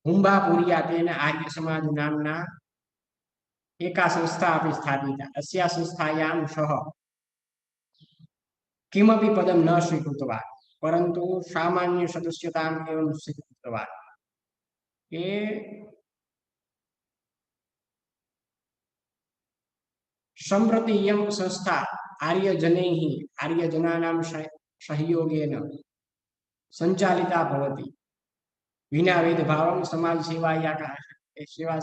हुम्बापुर्या तेन आर्यसमाज नाम्ना एका संस्था अपि स्थापिता. अस्या संस्थायां सः किमपि पदं न स्वीकृतवान् परन्तु सामान्य सदस्यताम् एव स्वीकृतवान्. ये सम्प्रति इयं संस्था आर्यजनैः आर्यजनानां सहयोगेन सञ्चालिता भवति. विना भेदभावं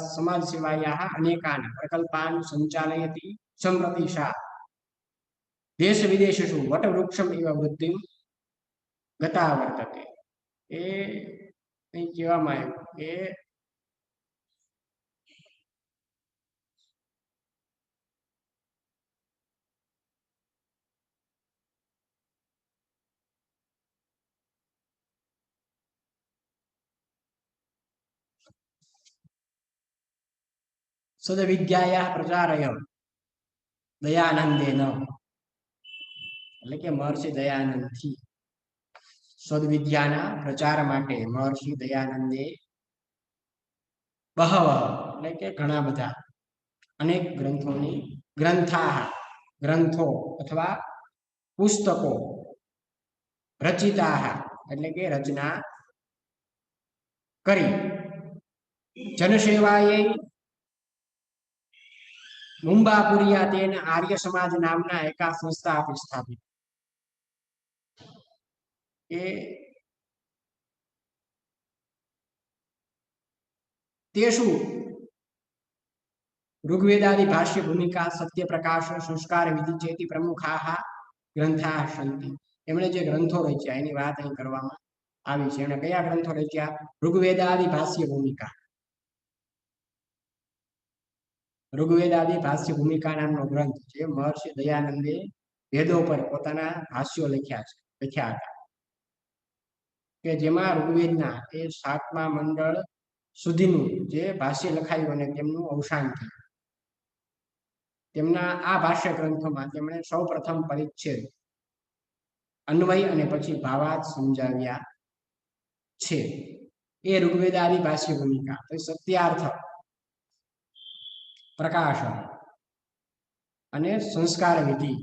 समाजसेवायाः अनेकान् प्रकल्पान् सञ्चालयति सम्प्रति सा देशविदेशेषु वटवृक्षम् इव वृद्धिं गता वर्तते। એ અહીં કહેવામાં આવ્યું કે સદવિદ્યાયા પ્રચારય દયાનંદેન, એટલે કે મહર્ષિ દયાનંદથી સદવિદ્યાના પ્રચાર માટે મહર્ષિ દયાનંદે બહવ, એટલે કે ઘણા બધા, અનેક ગ્રંથોની ગ્રંથો અથવા પુસ્તકો રચિતા, એટલે કે રચના કરી. જનસેવાએ મુંબાપુરિયા તેન આર્ય સમાજ નામના એકા સંસ્થા સ્થાપિત. એ તેषु ऋग्वेदादि भाष्य भूमिका सत्य प्रकाश संस्कार विधि चेति प्रमुखाः ग्रंथाः सन्ति. एमणे जे ग्रंथो रच्या एनी वात અહીં કરવામાં આવી છે. એમણે કયા ગ્રંથો રચ્યા? ऋग्वेदादि भाष्य भूमिका. ऋग्वेदादि भाष्य भूमिका નામનો ગ્રંથ છે. મહર્ષિ દયાનંદે વેદો પર પોતાના ભાષ્યો લખ્યા હતા, કે જેમાં ઋગ્વેદના એ 7મા મંડળ સુધીનું જે ભાષ્ય લખાયું અને તેમનું અવસાન થયું. તેમના આ ભાષ્ય ગ્રંથોમાં તેમણે સૌપ્રથમ પરિચ્છેદ, અન્વય અને પછી ભાવાર્થ સમજાવ્યા છે. એ ઋગ્વેદાદિ ભાષ્ય ભૂમિકા. તો સત્યાર્થ, પ્રકાશ અને સંસ્કાર વિધિ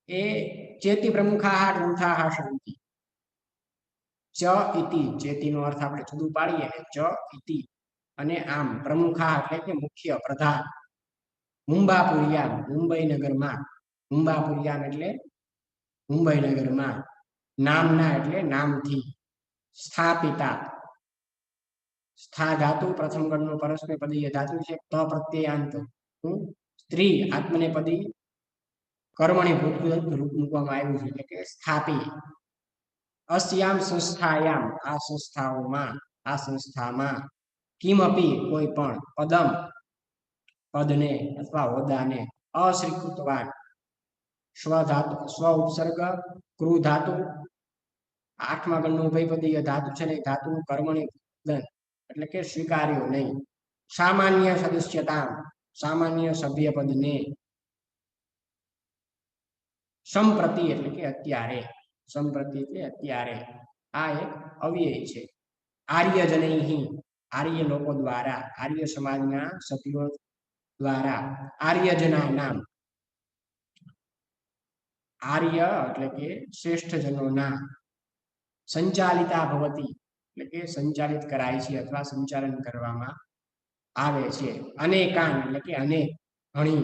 એ ચેતિ પ્રમુખાः ગ્રંથાः સન્તિ. ચ ઇતિ, ચેતીનો અર્થ આપણે જુદું પાડીએ, ચ ઇતિ, અને આમ પ્રમુખા એટલે કે મુખ્ય, પ્રધાન. મુંબાપુરિયા, મુંબઈ નગરમાં. મુંબાપુરિયા એટલે મુંબઈ નગરમાં. નામના એટલે નામથી. સ્થાપિતા, સ્થા ધાતુ પ્રથમ ગણનો પરસ્મૈપદીય ધાતુ છે. ત પ્રત્યયાંત સ્ત્રી આત્મનેપદી કર્મણી ભૂતગૃત રૂપ મૂકવામાં આવ્યું છે, એટલે કે સ્થાપી. अस्याम संस्थायाम, आ संस्थाओं आ संस्थाમાં किमपि कोई पण पदम, पदने अथवा होदाने अस्वीकृतवान, स्वधातु स्व उपसर्ग क्रू धातु 8મા ગણનો ઉભયપદીય ધાતુ છે ને, ધાતુનું કર્મણી બદન એટલે કે સ્વીકાર્યો નહીં. સામાન્ય સદસ્યતા, સામાન્ય સભ્યપદને. સંપ્રતિ એટલે કે અત્યારે, સંપ્રતિ એટલે અત્યારે. આ એક અવ્યય છે. આર્યજનૈહિ, આર્ય લોકો દ્વારા, આર્ય સમાજના સભ્યો દ્વારા. આર્યજના નામ, આર્ય એટલે કે શ્રેષ્ઠ જનોના. સંચાલિતા ભવતી એટલે કે સંચાલિત કરાય છે અથવા સંચાલન કરવામાં આવે છે. અનેકાન એટલે કે અનેક, ઘણી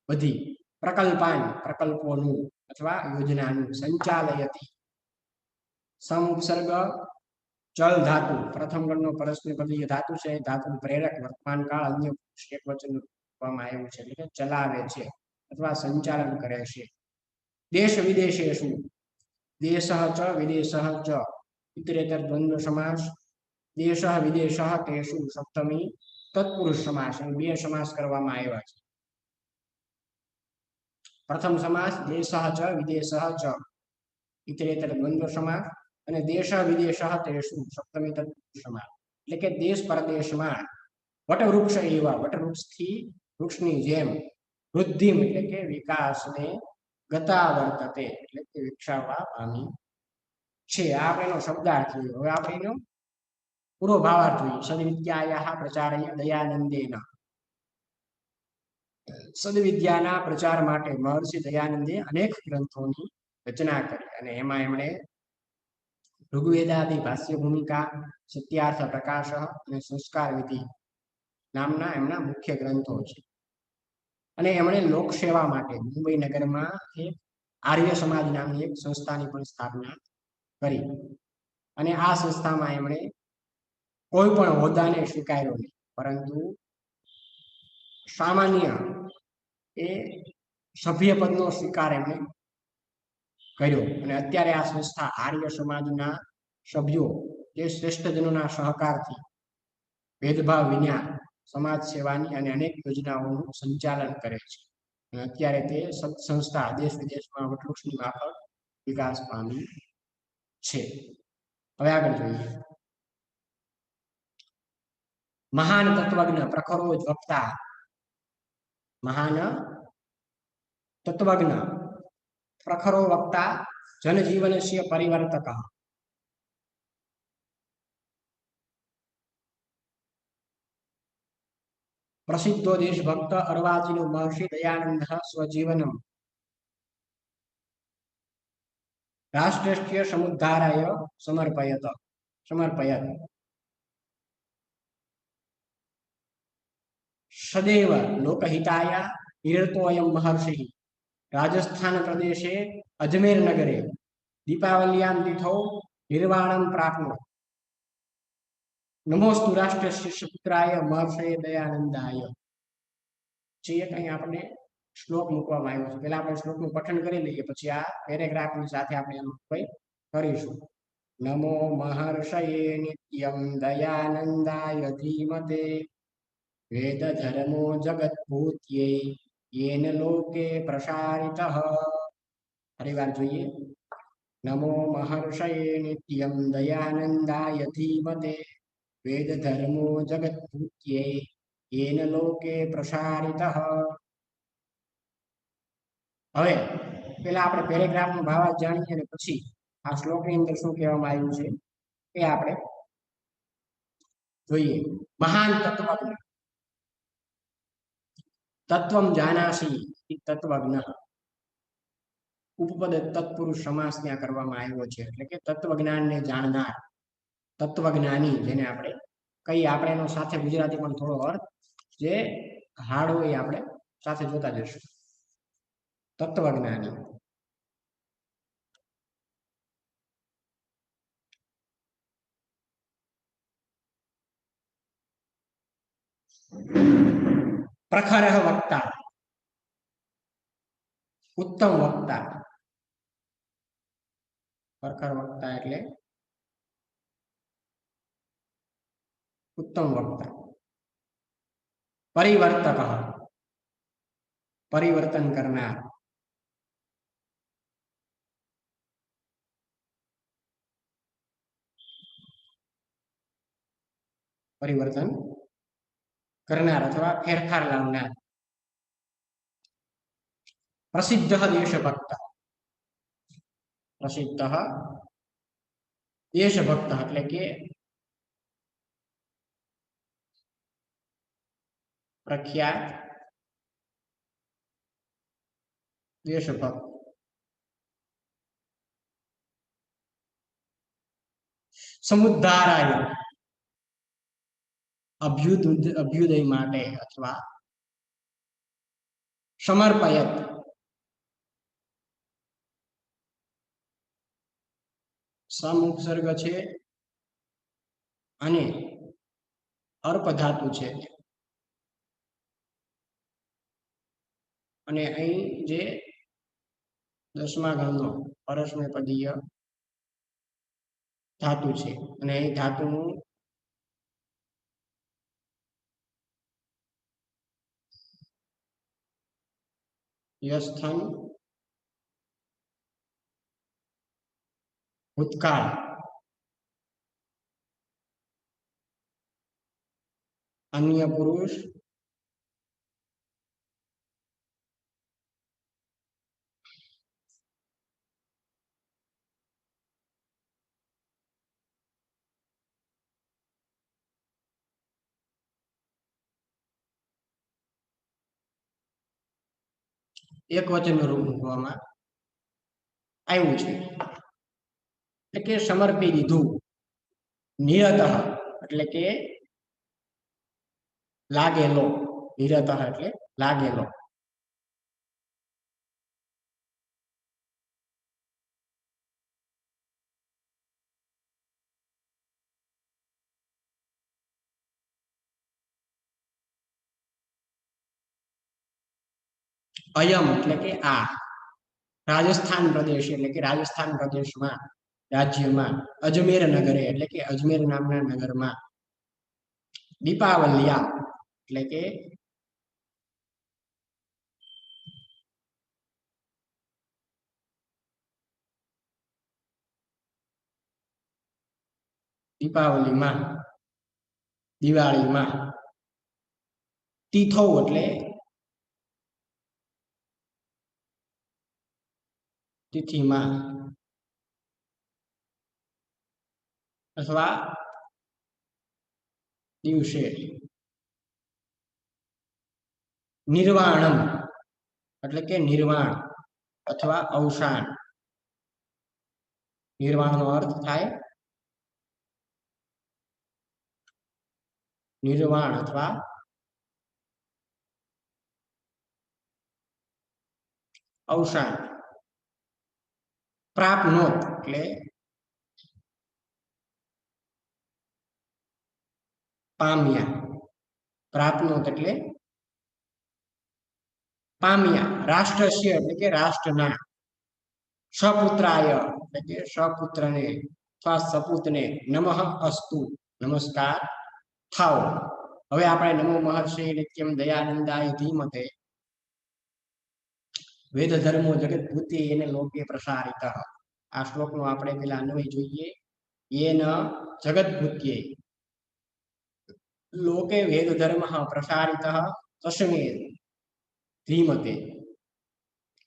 બધી. પ્રકલ્પાન, પ્રકલ્પોનું અથવા યોજનાનું. સંચાલયતી, સમ ઉપસર્ગ ચલ ધાતુ પ્રથમ ગણનો પરસ્મૈપદીય ધાતુ છે. ધાતુનું પ્રેરક વર્તમાન કાળ અન્ય એક વચન રૂપવામાં આવ્યું છે, એટલે કે ચલાવે છે અથવા સંચાલન કરે છે. દેશ વિદેશેષુ, દેશઃ ચ વિદેશઃ ચ ઇતરેતર દ્વંદ્વ સમાસ. દેશઃ વિદેશઃ તેષુ સપ્તમી તત્પુરુષ સમાસ. બે સમાસ કરવામાં આવ્યા છે. પ્રથમ સમાસ દેશઃ ચ વિદેશઃ ચ ઇતરેતર દ્વંદ્વ સમાસ, અને દેશ વિદેશ તેષુ સપ્તમી તત્પુરુષ સમાસ. એટલે કે દેશ પરદેશમાં વટવૃક્ષ એવા, વટવૃક્ષથી વૃક્ષની જેમ, વૃદ્ધિ એટલે કે વિકાસને, ગતા વર્તતે એટલે કે વિકસાવવા પામી છે. આ આપણો શબ્દાર્થ જોયો. હવે આપણે એનો પૂરો ભાવાર્થ જોઈએ. સદવિદ્યાયાઃ પ્રચારય દયાનંદેન. સદવિદ્યાના પ્રચાર માટે મહર્ષિ દયાનંદે અનેક ગ્રંથોની રચના કરી, અને એમાં એમણે ઋગ્વેદાદિ ભાષ્ય ભૂમિકા, સત્યાર્થ પ્રકાશ અને સંસ્કાર વિધિ નામના એમના મુખ્ય ગ્રંથો છે. અને એમણે લોકસેવા માટે મુંબઈ નગરમાં એક આર્ય સમાજ નામની એક સંસ્થાની પણ સ્થાપના કરી. અને આ સંસ્થામાં એમણે કોઈ પણ હોદ્દાને સ્વીકાર્યો નહીં, પરંતુ સામાન્ય એ સભ્ય પદનો સ્વીકાર એમણે કર્યો. અને અત્યારે આ સંસ્થા આર્ય સમાજના સભ્યો જે શ્રેષ્ઠજનોના સહકારથી ભેદભાવ વિના સમાજ સેવાની અને અનેક યોજનાઓનું સંચાલન કરે છે. અને અત્યારે તે સંસ્થા દેશ વિદેશમાં વટવૃક્ષની માફક વિકાસ પામી છે. હવે આગળ જોઈએ. મહાન તત્વજ્ઞ પ્રખરો જ વક્તા, મહાન તત્વજ્ઞ પ્રખરો વક્તા જનજીવનસ્ય પરિવર્તક, પ્રસિદ્ધો દેશભક્ત અર્વાચીનો મહર્ષિ દયાનંદ સ્વજીવનમ રાષ્ટ્રસ્ય સમુદ્ધારાય સમર્પયત. સદૈવ લોકહિતાય નિરતોયમ મહર્ષિ રાજસ્થાન પ્રદેશે અજમેર નગરે દીપાવલ્યામ તિથૌ નિર્વાણમ પ્રાપ્નો. નમોસ્તુ રાષ્ટ્રસ્ય પુત્રાય મહર્ષય દયાનંદાય. જે કંઈ આપણે શ્લોક મૂકવામાં આવ્યો છે, પેલા આપણે શ્લોકનું પઠન કરી લઈએ, પછી આ પેરેગ્રાફની સાથે આપણે એનું કંઈ કરીશું. નમો મહર્ષયે નિત્યમ દયાનંદાય ધીમતે વેદ ધર્મો જગત ભૂત્યે येन लोके प्रसारितः. ફરીવાર જોઈએ. નમો મહર્ષયે નિત્યમ દયાનંદાય ધીમતે વેદ ધર્મો જગત ભૂત્યે येन लोके प्रसारितः. હવે પેલા આપણે પેરેગ્રાફનો ભાવાર્થ જાણીએ અને પછી આ શ્લોકની અંદર શું કહેવામાં આવ્યું છે એ આપણે જોઈએ. મહાન તત્વજ્ઞ, તત્વમ જાનાસી તત્વજ્ઞ, ઉપપદ તત્પુરુષ સમાસ ત્યાં કરવામાં આવ્યો છે, એટલે કે તત્વજ્ઞાનને જાણનાર, તત્વજ્ઞાની, જેને આપણે કઈ આપણે એનો સાથે ગુજરાતી પણ થોડો અર્થ જે હાર્ડ હોય એ આપણે સાથે જોતા જશું. તત્વજ્ઞાની. પ્રખર વક્તા, ઉત્તમ વક્તા. પ્રખર વક્તા એટલે ઉત્તમ વક્તા. પરિવર્તક, પરિવર્તન કરનાર. પરિવર્તન કરનાર અથવા ફેરફાર લાવનાર. પ્રસિદ્ધ દેશભક્ત, પ્રસિદ્ધ દેશભક્ત એટલે કે પ્રખ્યાત દેશભક્ત. સમુદ્ધારાય, અભ્યુદય માટે અથવા સમર્પયત, સમ ઉપસર્ગ છે અને અર્પ ધાતુ છે, અને અહીં જે 10મા ગણનો પરસ્મૈપદીય ધાતુ છે, અને અહીં ધાતુનું યસ્થન ભૂતકાળ, અન્ય પુરુષ, એક વચનનું રૂપ મૂકવામાં આવ્યું છે, એટલે કે સમર્પી દીધું. નિરત એટલે કે લાગેલો, નિરત એટલે લાગેલો. અયમ એટલે કે આ, રાજસ્થાન પ્રદેશ એટલે કે રાજસ્થાન પ્રદેશમાં, રાજ્યમાં, અજમેર નગરે એટલે કે અજમેર નામના નગરમાં, દીપાવલિયા એટલે કે દીપાવલીમાં, દિવાળીમાં, તીથો એટલે તિથિમાં અથવા દિવસે, નિર્વાણમ એટલે કે નિર્વાણ અથવા અવસાન, નિર્વાણનો અર્થ થાય નિર્વાણ અથવા અવસાન. પ્રાપ્નોત એટલે પામ્યા, પ્રાપ્નોત એટલે પામ્યા. રાષ્ટ્રસ્ય એટલે કે રાષ્ટ્રના, સપુત્રાય એટલે કે સપુત્રને અથવા સપૂતને, નમઃ અસ્તુ નમસ્કાર થાવ. હવે આપણે નમો મહર્ષિ નિત્યમ દયાનંદાય ધીમતે વેદ ધર્મો જગત ભૂતિ એને લોકે પ્રસારિત. આ શ્લોકનો આપણે પેલા અન્વય જોઈએ. એન જગત ભૂત્યે લોકે વેદ ધર્મ પ્રસારિત તસ્મે ધીમતે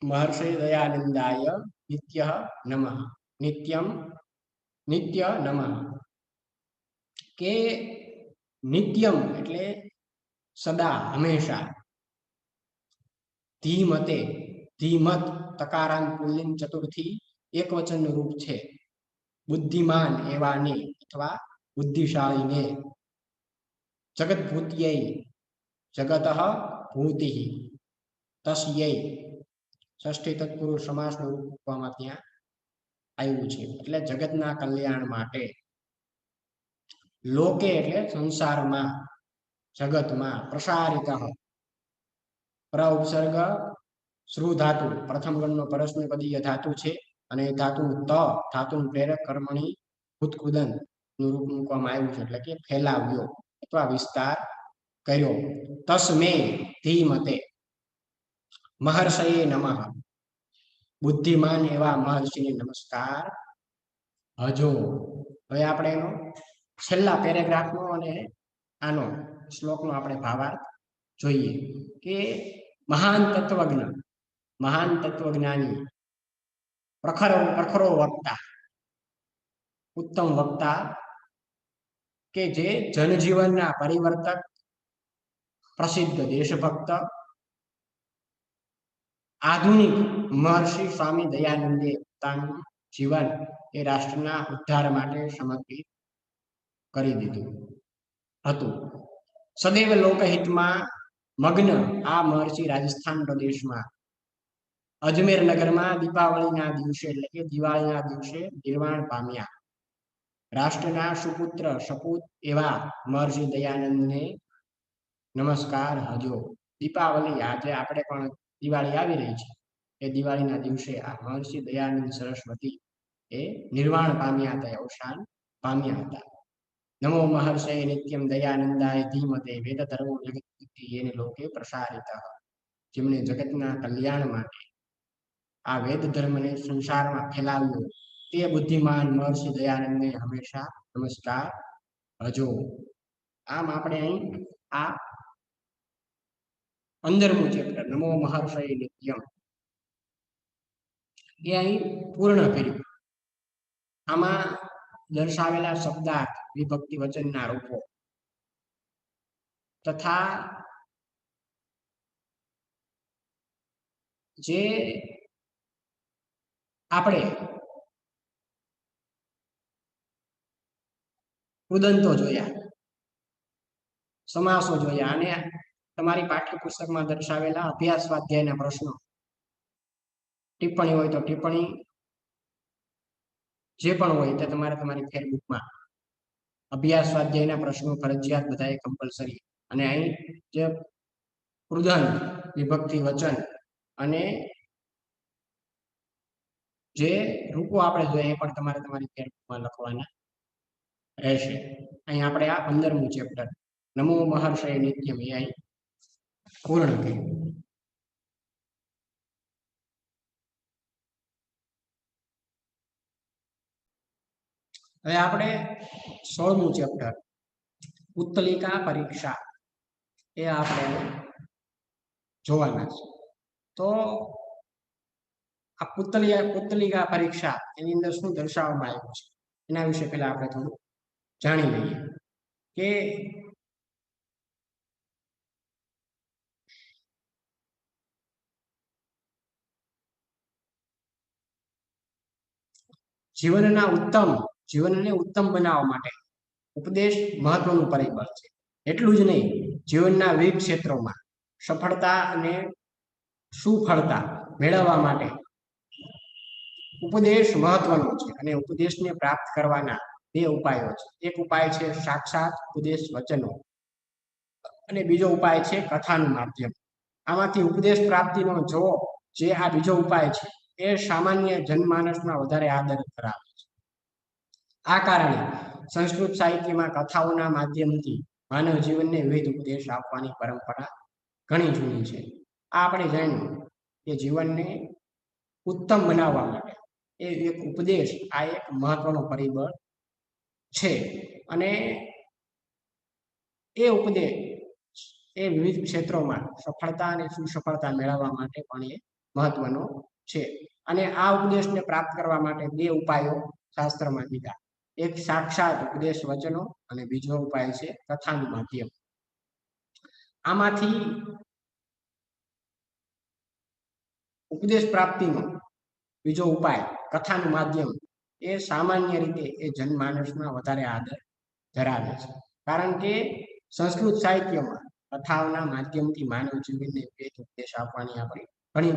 મહર્ષિ દયાનંદાય નિત્ય નમઃ, નિત્યમ નિત્ય નમઃ. કે નિત્યમ એટલે સદા હંમેશા, ધીમતે ધીમત તકારાંત પુલ્લિંગ ચતુર્થી એક વચન રૂપ છે, બુદ્ધિમાન એવાને અથવા બુદ્ધિશાળીને, જગત ભૂત્યૈ જગત ભૂતિ તસ્યૈ ષષ્ઠી તત્પુરુષ સમાસનું રૂપ મૂકવામાં ત્યાં આવ્યું છે, એટલે જગતના કલ્યાણ માટે. લોકે એટલે સંસારમાં, જગતમાં, પ્રસારિત પ્ર ઉપસર્ગ શ્રુ ધાતુ પ્રથમ ગણનો પરસ્મૈપદીય ધાતુ છે, અને ધાતુ ત ધાતુનું પ્રેરક કર્મણી ઉત્કુદન નું રૂપ મૂકવામાં આવ્યું છે, એટલે કે ફેલાવ્યો અથવા વિસ્તાર કર્યો. તસ્મે ધીમતે મહર્ષયે નમઃ, બુદ્ધિમાન એવા મહર્ષિને નમસ્કાર હજો. હવે આપણે એનો છેલ્લા પેરેગ્રાફનો અને આનો શ્લોકનો આપણે ભાવાર્થ જોઈએ. કે મહાન તત્વજ્ઞ, મહાન તત્વજ્ઞાની, પ્રખરો વક્તા, ઉત્તમ વક્તા, કે જે જનજીવનના પરિવર્તક, પ્રસિદ્ધ દેશભક્ત, આધુનિક મહર્ષિ સ્વામી દયાનંદે પોતાનું જીવન એ રાષ્ટ્રના ઉદ્ધાર માટે સમર્પિત કરી દીધું હતું. સદૈવ લોકહિતમાં મગ્ન આ મહર્ષિ રાજસ્થાન પ્રદેશમાં અજમેર નગરમાં દીપાવલીના દિવસે એટલે કે દિવાળીના દિવસે નિર્વાણ પામ્યા. રાષ્ટ્રના સુપુત્ર સપૂત એવા મહર્ષિ દયાનંદને નમસ્કાર હજો. દીપાવલી આજે આપણે પણ દિવાળી આવી રહી છે, એ દિવાળીના દિવસે આ મહર્ષિ દયાનંદ સરસ્વતી એ નિર્વાણ પામ્યા હતા, અવસાન પામ્યા હતા. નમો મહર્ષય નિત્યમ દયાનંદાય ધીમતે વેદ ધર્મો જગત એને લોકે પ્રસારિત. જેમણે જગતના કલ્યાણ માટે આ વેદ ધર્મને સંસારમાં ફેલાવ્યો, તે બુદ્ધિમાન મહર્ષિ દયાનંદને હંમેશા નમસ્કાર હજો. આમ આપણે અહીં આ 15મું ચેપ્ટર નમો મહર્ષય નિત્યમ એ અહીં પૂર્ણ કર્યું. આમાં દર્શાવેલા શબ્દાર્થ, વિભક્તિ વચનના રૂપો તથા જે આપણે ઉદંતો જોયા, સમાસો જોયા, અને તમારી પાઠ્યપુસ્તકમાં દર્શાવેલા અભ્યાસ સ્વાધ્યાયના પ્રશ્નો, ટિપ્પણી હોય તો ટિપ્પણી, જે પણ હોય તે તમારે તમારી ફેરબુકમાં અભ્યાસ સ્વાધ્યાયના પ્રશ્નો ફરજિયાત બધાએ કમ્પલસરી. અને અહીં જે પૃદંત, વિભક્તિ વચન અને જે રૂપો આપણે જોઈએ એ પણ તમારે તમારી પેનમાં લખવાના રહેશે. અહીં આપણે આ 15મું ચેપ્ટર નમો મહર્ષય નિત્યમ એ અહીં પૂર્ણ કર્યું. હવે આપણે 16મું ચેપ્ટર પુત્તલિકા પરીક્ષા એ આપણે જોવાના છે. તો આ પુત્તલિકા પરીક્ષા એની અંદર શું દર્શાવવામાં આવ્યું છે એના વિશે પહેલા આપણે થોડું જાણી લઈએ કે જીવનને ઉત્તમ બનાવવા માટે ઉપદેશ મહત્વનું પરિબળ છે. એટલું જ નહીં, જીવનના વિવિધ ક્ષેત્રોમાં સફળતા અને સુફળતા મેળવવા માટે ઉપદેશ મહત્વનો છે અને ઉપદેશને પ્રાપ્ત કરવાના બે ઉપાયો છે. એક ઉપાય છે સાક્ષાત ઉપદેશ વચનો અને બીજો ઉપાય છે કથાનું માધ્યમ. આમાંથી ઉપદેશ પ્રાપ્તિનો જે આ બીજો ઉપાય છે એ સામાન્ય જનમાનસમાં વધારે આદર ધરાવે છે. આ કારણે સંસ્કૃત સાહિત્યમાં કથાઓના માધ્યમથી માનવ જીવનને વિવિધ ઉપદેશ આપવાની પરંપરા ઘણી જૂની છે. આ આપણે જાણ્યું કે જીવનને ઉત્તમ બનાવવા માટે એ એક ઉપદેશ આ એક મહત્વનો પરિબળ છે અને એ ઉપદેશ એ વિવિધ ક્ષેત્રોમાં સફળતા અને સુસફળતા મેળવવા માટે પણ એ મહત્વનો છે. અને આ ઉપદેશને પ્રાપ્ત કરવા માટે બે ઉપાયો શાસ્ત્રમાં કીધા. એક સાક્ષાત ઉપદેશ વચનો અને બીજો ઉપાય છે કથાનું માધ્યમ. આમાંથી ઉપદેશ પ્રાપ્તિનો બીજો ઉપાય કથાનું માધ્યમ એ સામાન્ય રીતે એ જનમાનસમાં વધારે આદર ધરાવે છે. કારણ કે સંસ્કૃત સાહિત્યમાં કથાઓના માધ્યમથી માનવ જીવનને વિવિધ ઉપદેશ આપવાની આપણી ઘણી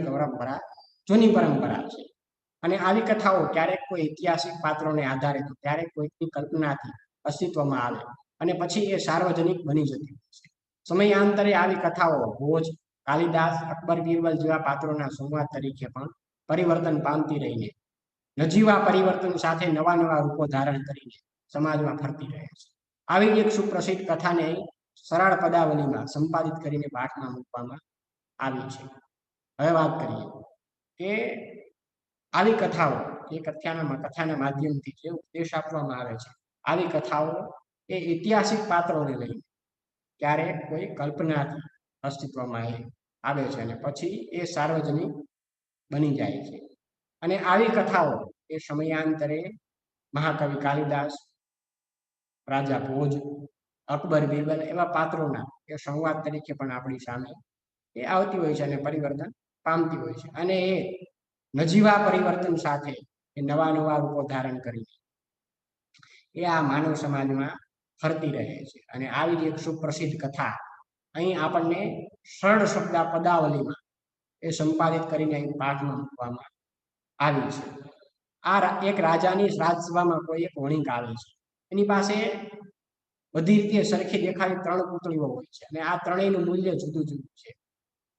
જૂની પરંપરા છે. અને આવી કથાઓ ક્યારેક કોઈ ઐતિહાસિક પાત્રોને આધારે તો ક્યારેક કોઈકની કલ્પનાથી અસ્તિત્વમાં આવે અને પછી એ સાર્વજનિક બની જતી હોય છે. સમયાંતરે આવી કથાઓ ભોજ, કાલિદાસ, અકબર, બીરબલ જેવા પાત્રોના સંવાદ તરીકે પણ પરિવર્તન પામતી રહીને નજીવા પરિવર્તન સાથે નવા નવા રૂપો ધારણ કરીને સમાજમાં ફરતી રહે છે. આવી એક સુપ્રસિદ્ધ કથાને સરળ પદાવલીમાં સંપાદિત કરીને પાઠમાં મૂકવામાં આવી છે. હવે વાત કરીએ કે આવી કથાઓ એ કથાના માધ્યમથી જે ઉપદેશ આપવામાં આવે છે, આવી કથાઓ એ ઐતિહાસિક પાત્રોને લઈને ક્યારેક કોઈ કલ્પનાથી અસ્તિત્વમાં આવે છે અને પછી એ સાર્વજનિક બની જાય છે. અને આવી કથાઓ એ સમયાંતરે મહાકવિ કાલિદાસ, રાજા ભોજ, અકબર, બીરબલ એવા પાત્રોના એ સંવાદ તરીકે પણ આપણી સામે એ આવતી હોય છે અને પરિવર્તન પામતી હોય છે. અને એ નજીવા પરિવર્તન સાથે એ નવા નવા રૂપો ધારણ કરીને એ આ માનવ સમાજમાં ફરતી રહે છે. અને આવી જ એક સુપ્રસિદ્ધ કથા અહીં આપણને સરળ શબ્દ પદાવલીમાં એ સંપાદિત કરીને અહીં પાઠમાં મૂકવામાં આવી છે. આ એક રાજાની રાજસભામાં કોઈ એક વણિક આવે છે. એની પાસે બધી રીતે સરખી દેખાતી 3 પુતળીઓ હોય છે અને આ ત્રણેયનું મૂલ્ય જુદું જુદું છે.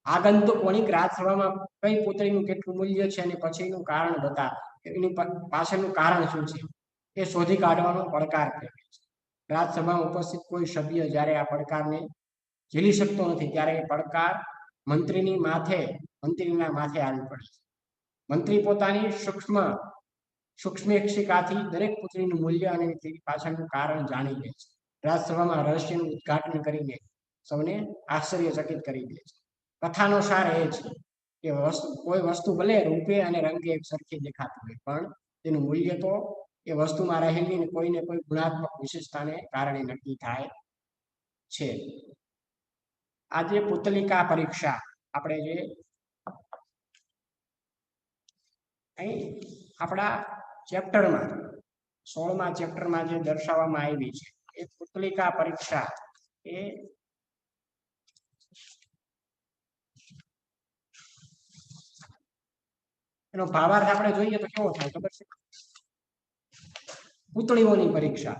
આગંતુક વણિક રાજસભામાં કઈ પુતળીનું કેટલું મૂલ્ય છે અને પછીનું કારણ બતાવે, એની પાછળનું કારણ શું છે એ શોધી કાઢવાનો પડકાર ફેંકે છે. રાજસભામાં ઉપસ્થિત કોઈ સભ્ય જ્યારે આ પડકારને ઝીલી શકતો નથી ત્યારે એ પડકાર મંત્રીના માથે આવી પડે છે. મંત્રી પોતાની સૂક્ષ્મેક્ષિકાથી દરેક પુત્રીનું મૂલ્ય અને તેની પાછળનું કારણ જાણી લે છે. રાજસભામાં રહસ્યનું ઉદ્ઘાટન કરીને સૌને આશ્ચર્યચકિત કરી દે છે. કથાનો સાર એ છે કે કોઈ વસ્તુ ભલે રૂપે અને રંગે એક સરખી દેખાતી હોય પણ તેનું મૂલ્ય તો એ વસ્તુમાં રહેલી કોઈને કોઈ ગુણાત્મક વિશેષતાને કારણે નક્કી થાય છે. આજે પુત્તલિકા પરીક્ષા આપણે જે અહીં આપણા ચેપ્ટરમાં 16મા ચેપ્ટરમાં જે દર્શાવવામાં આવી છે એ પુત્તલિકા પરીક્ષા એ એનો ભાવાર્થ આપણે જોઈએ તો કેવો થાય ખબર છે? પુતળીઓની પરીક્ષા.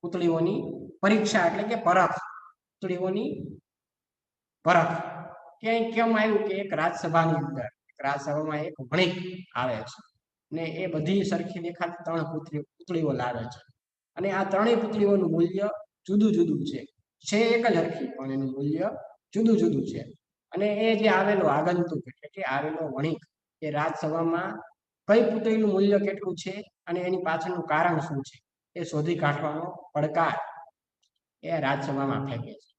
પુતળીઓની પરીક્ષા એટલે કે પરખ. પુતળીઓની પરખ ક્યાંય કેમ આવ્યું કે એક રાજસભાની અંદર રાજસભામાં એક વણિક આવે છે ને એ બધી સરખી દેખાતી 3 પુતળીઓ લાવે છે અને આ ત્રણેય પુતળીઓનું મૂલ્ય જુદું જુદું છે એક જ હરખી પણ એનું મૂલ્ય જુદું જુદું છે અને એ જે આવેલો આગંતુક એટલે કે આવેલો વણિક એ રાજસભામાં કઈ પુતળીનું મૂલ્ય કેટલું છે અને એની પાછળનું કારણ શું છે એ શોધી કાઢવાનો પડકાર એ રાજસભામાં ફેંકે છે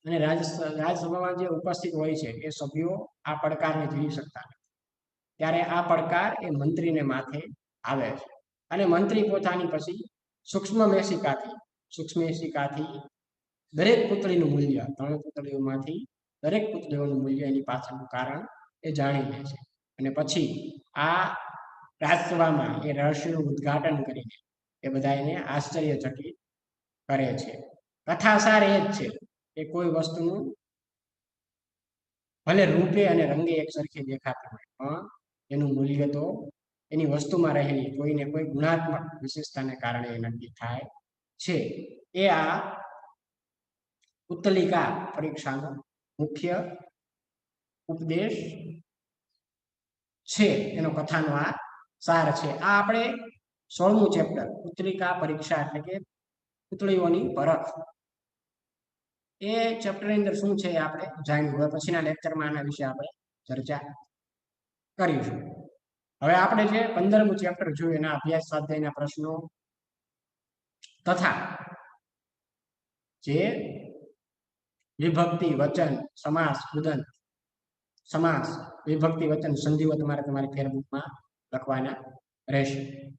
અને રાજસભામાં જે ઉપસ્થિત હોય છે એ સભ્યો આ પડકારને ઝીલી શકતા નથી ત્યારે આ પડકાર એ મંત્રીને માથે આવે છે અને મંત્રી પોતાની પછી સૂક્ષ્મેશિકાથી દરેક પુતળીનું મૂલ્ય 3 પુતળીઓમાંથી દરેક પુતળીઓનું મૂલ્ય એની પાછળનું કારણ એ જાણી લે છે અને પછી આ રાજસભામાં એ રહસ્યનું ઉદ્ઘાટન કરીને એ બધા એને આશ્ચર્યચકિત કરે છે કથાસાર એ જ છે કે કોઈ વસ્તુનું ભલે રૂપે અને રંગે એક સરખી દેખાતી હોય પણ એનું મૂલ્ય તો એની વસ્તુમાં રહેલી કોઈને કોઈ ગુણાત્મક વિશેષતાને કારણે એ નક્કી થાય છે એ આ પુતલિકા પરીક્ષાનો મુખ્ય ઉપદેશ છે એનો કથાનો આ સાર છે આ આપણે 16મું ચેપ્ટર પુતલિકા પરીક્ષા એટલે કે પુતળીઓની પરખ એ ચેપ્ટરની અંદર શું છે આપણે જાણ્યું હવે પછીના લેક્ચરમાં આના વિશે આપણે ચર્ચા કરીશું હવે આપણે જે 15મું ચેપ્ટર જોયું એના અભ્યાસ સ્વાધ્યાયના પ્રશ્નો તથા જે વિભક્તિ વચન સમાસ ઉદંત સમાસ વિભક્તિ વચન સંધિઓ તમારી ફેરબુકમાં લખવાના રહેશે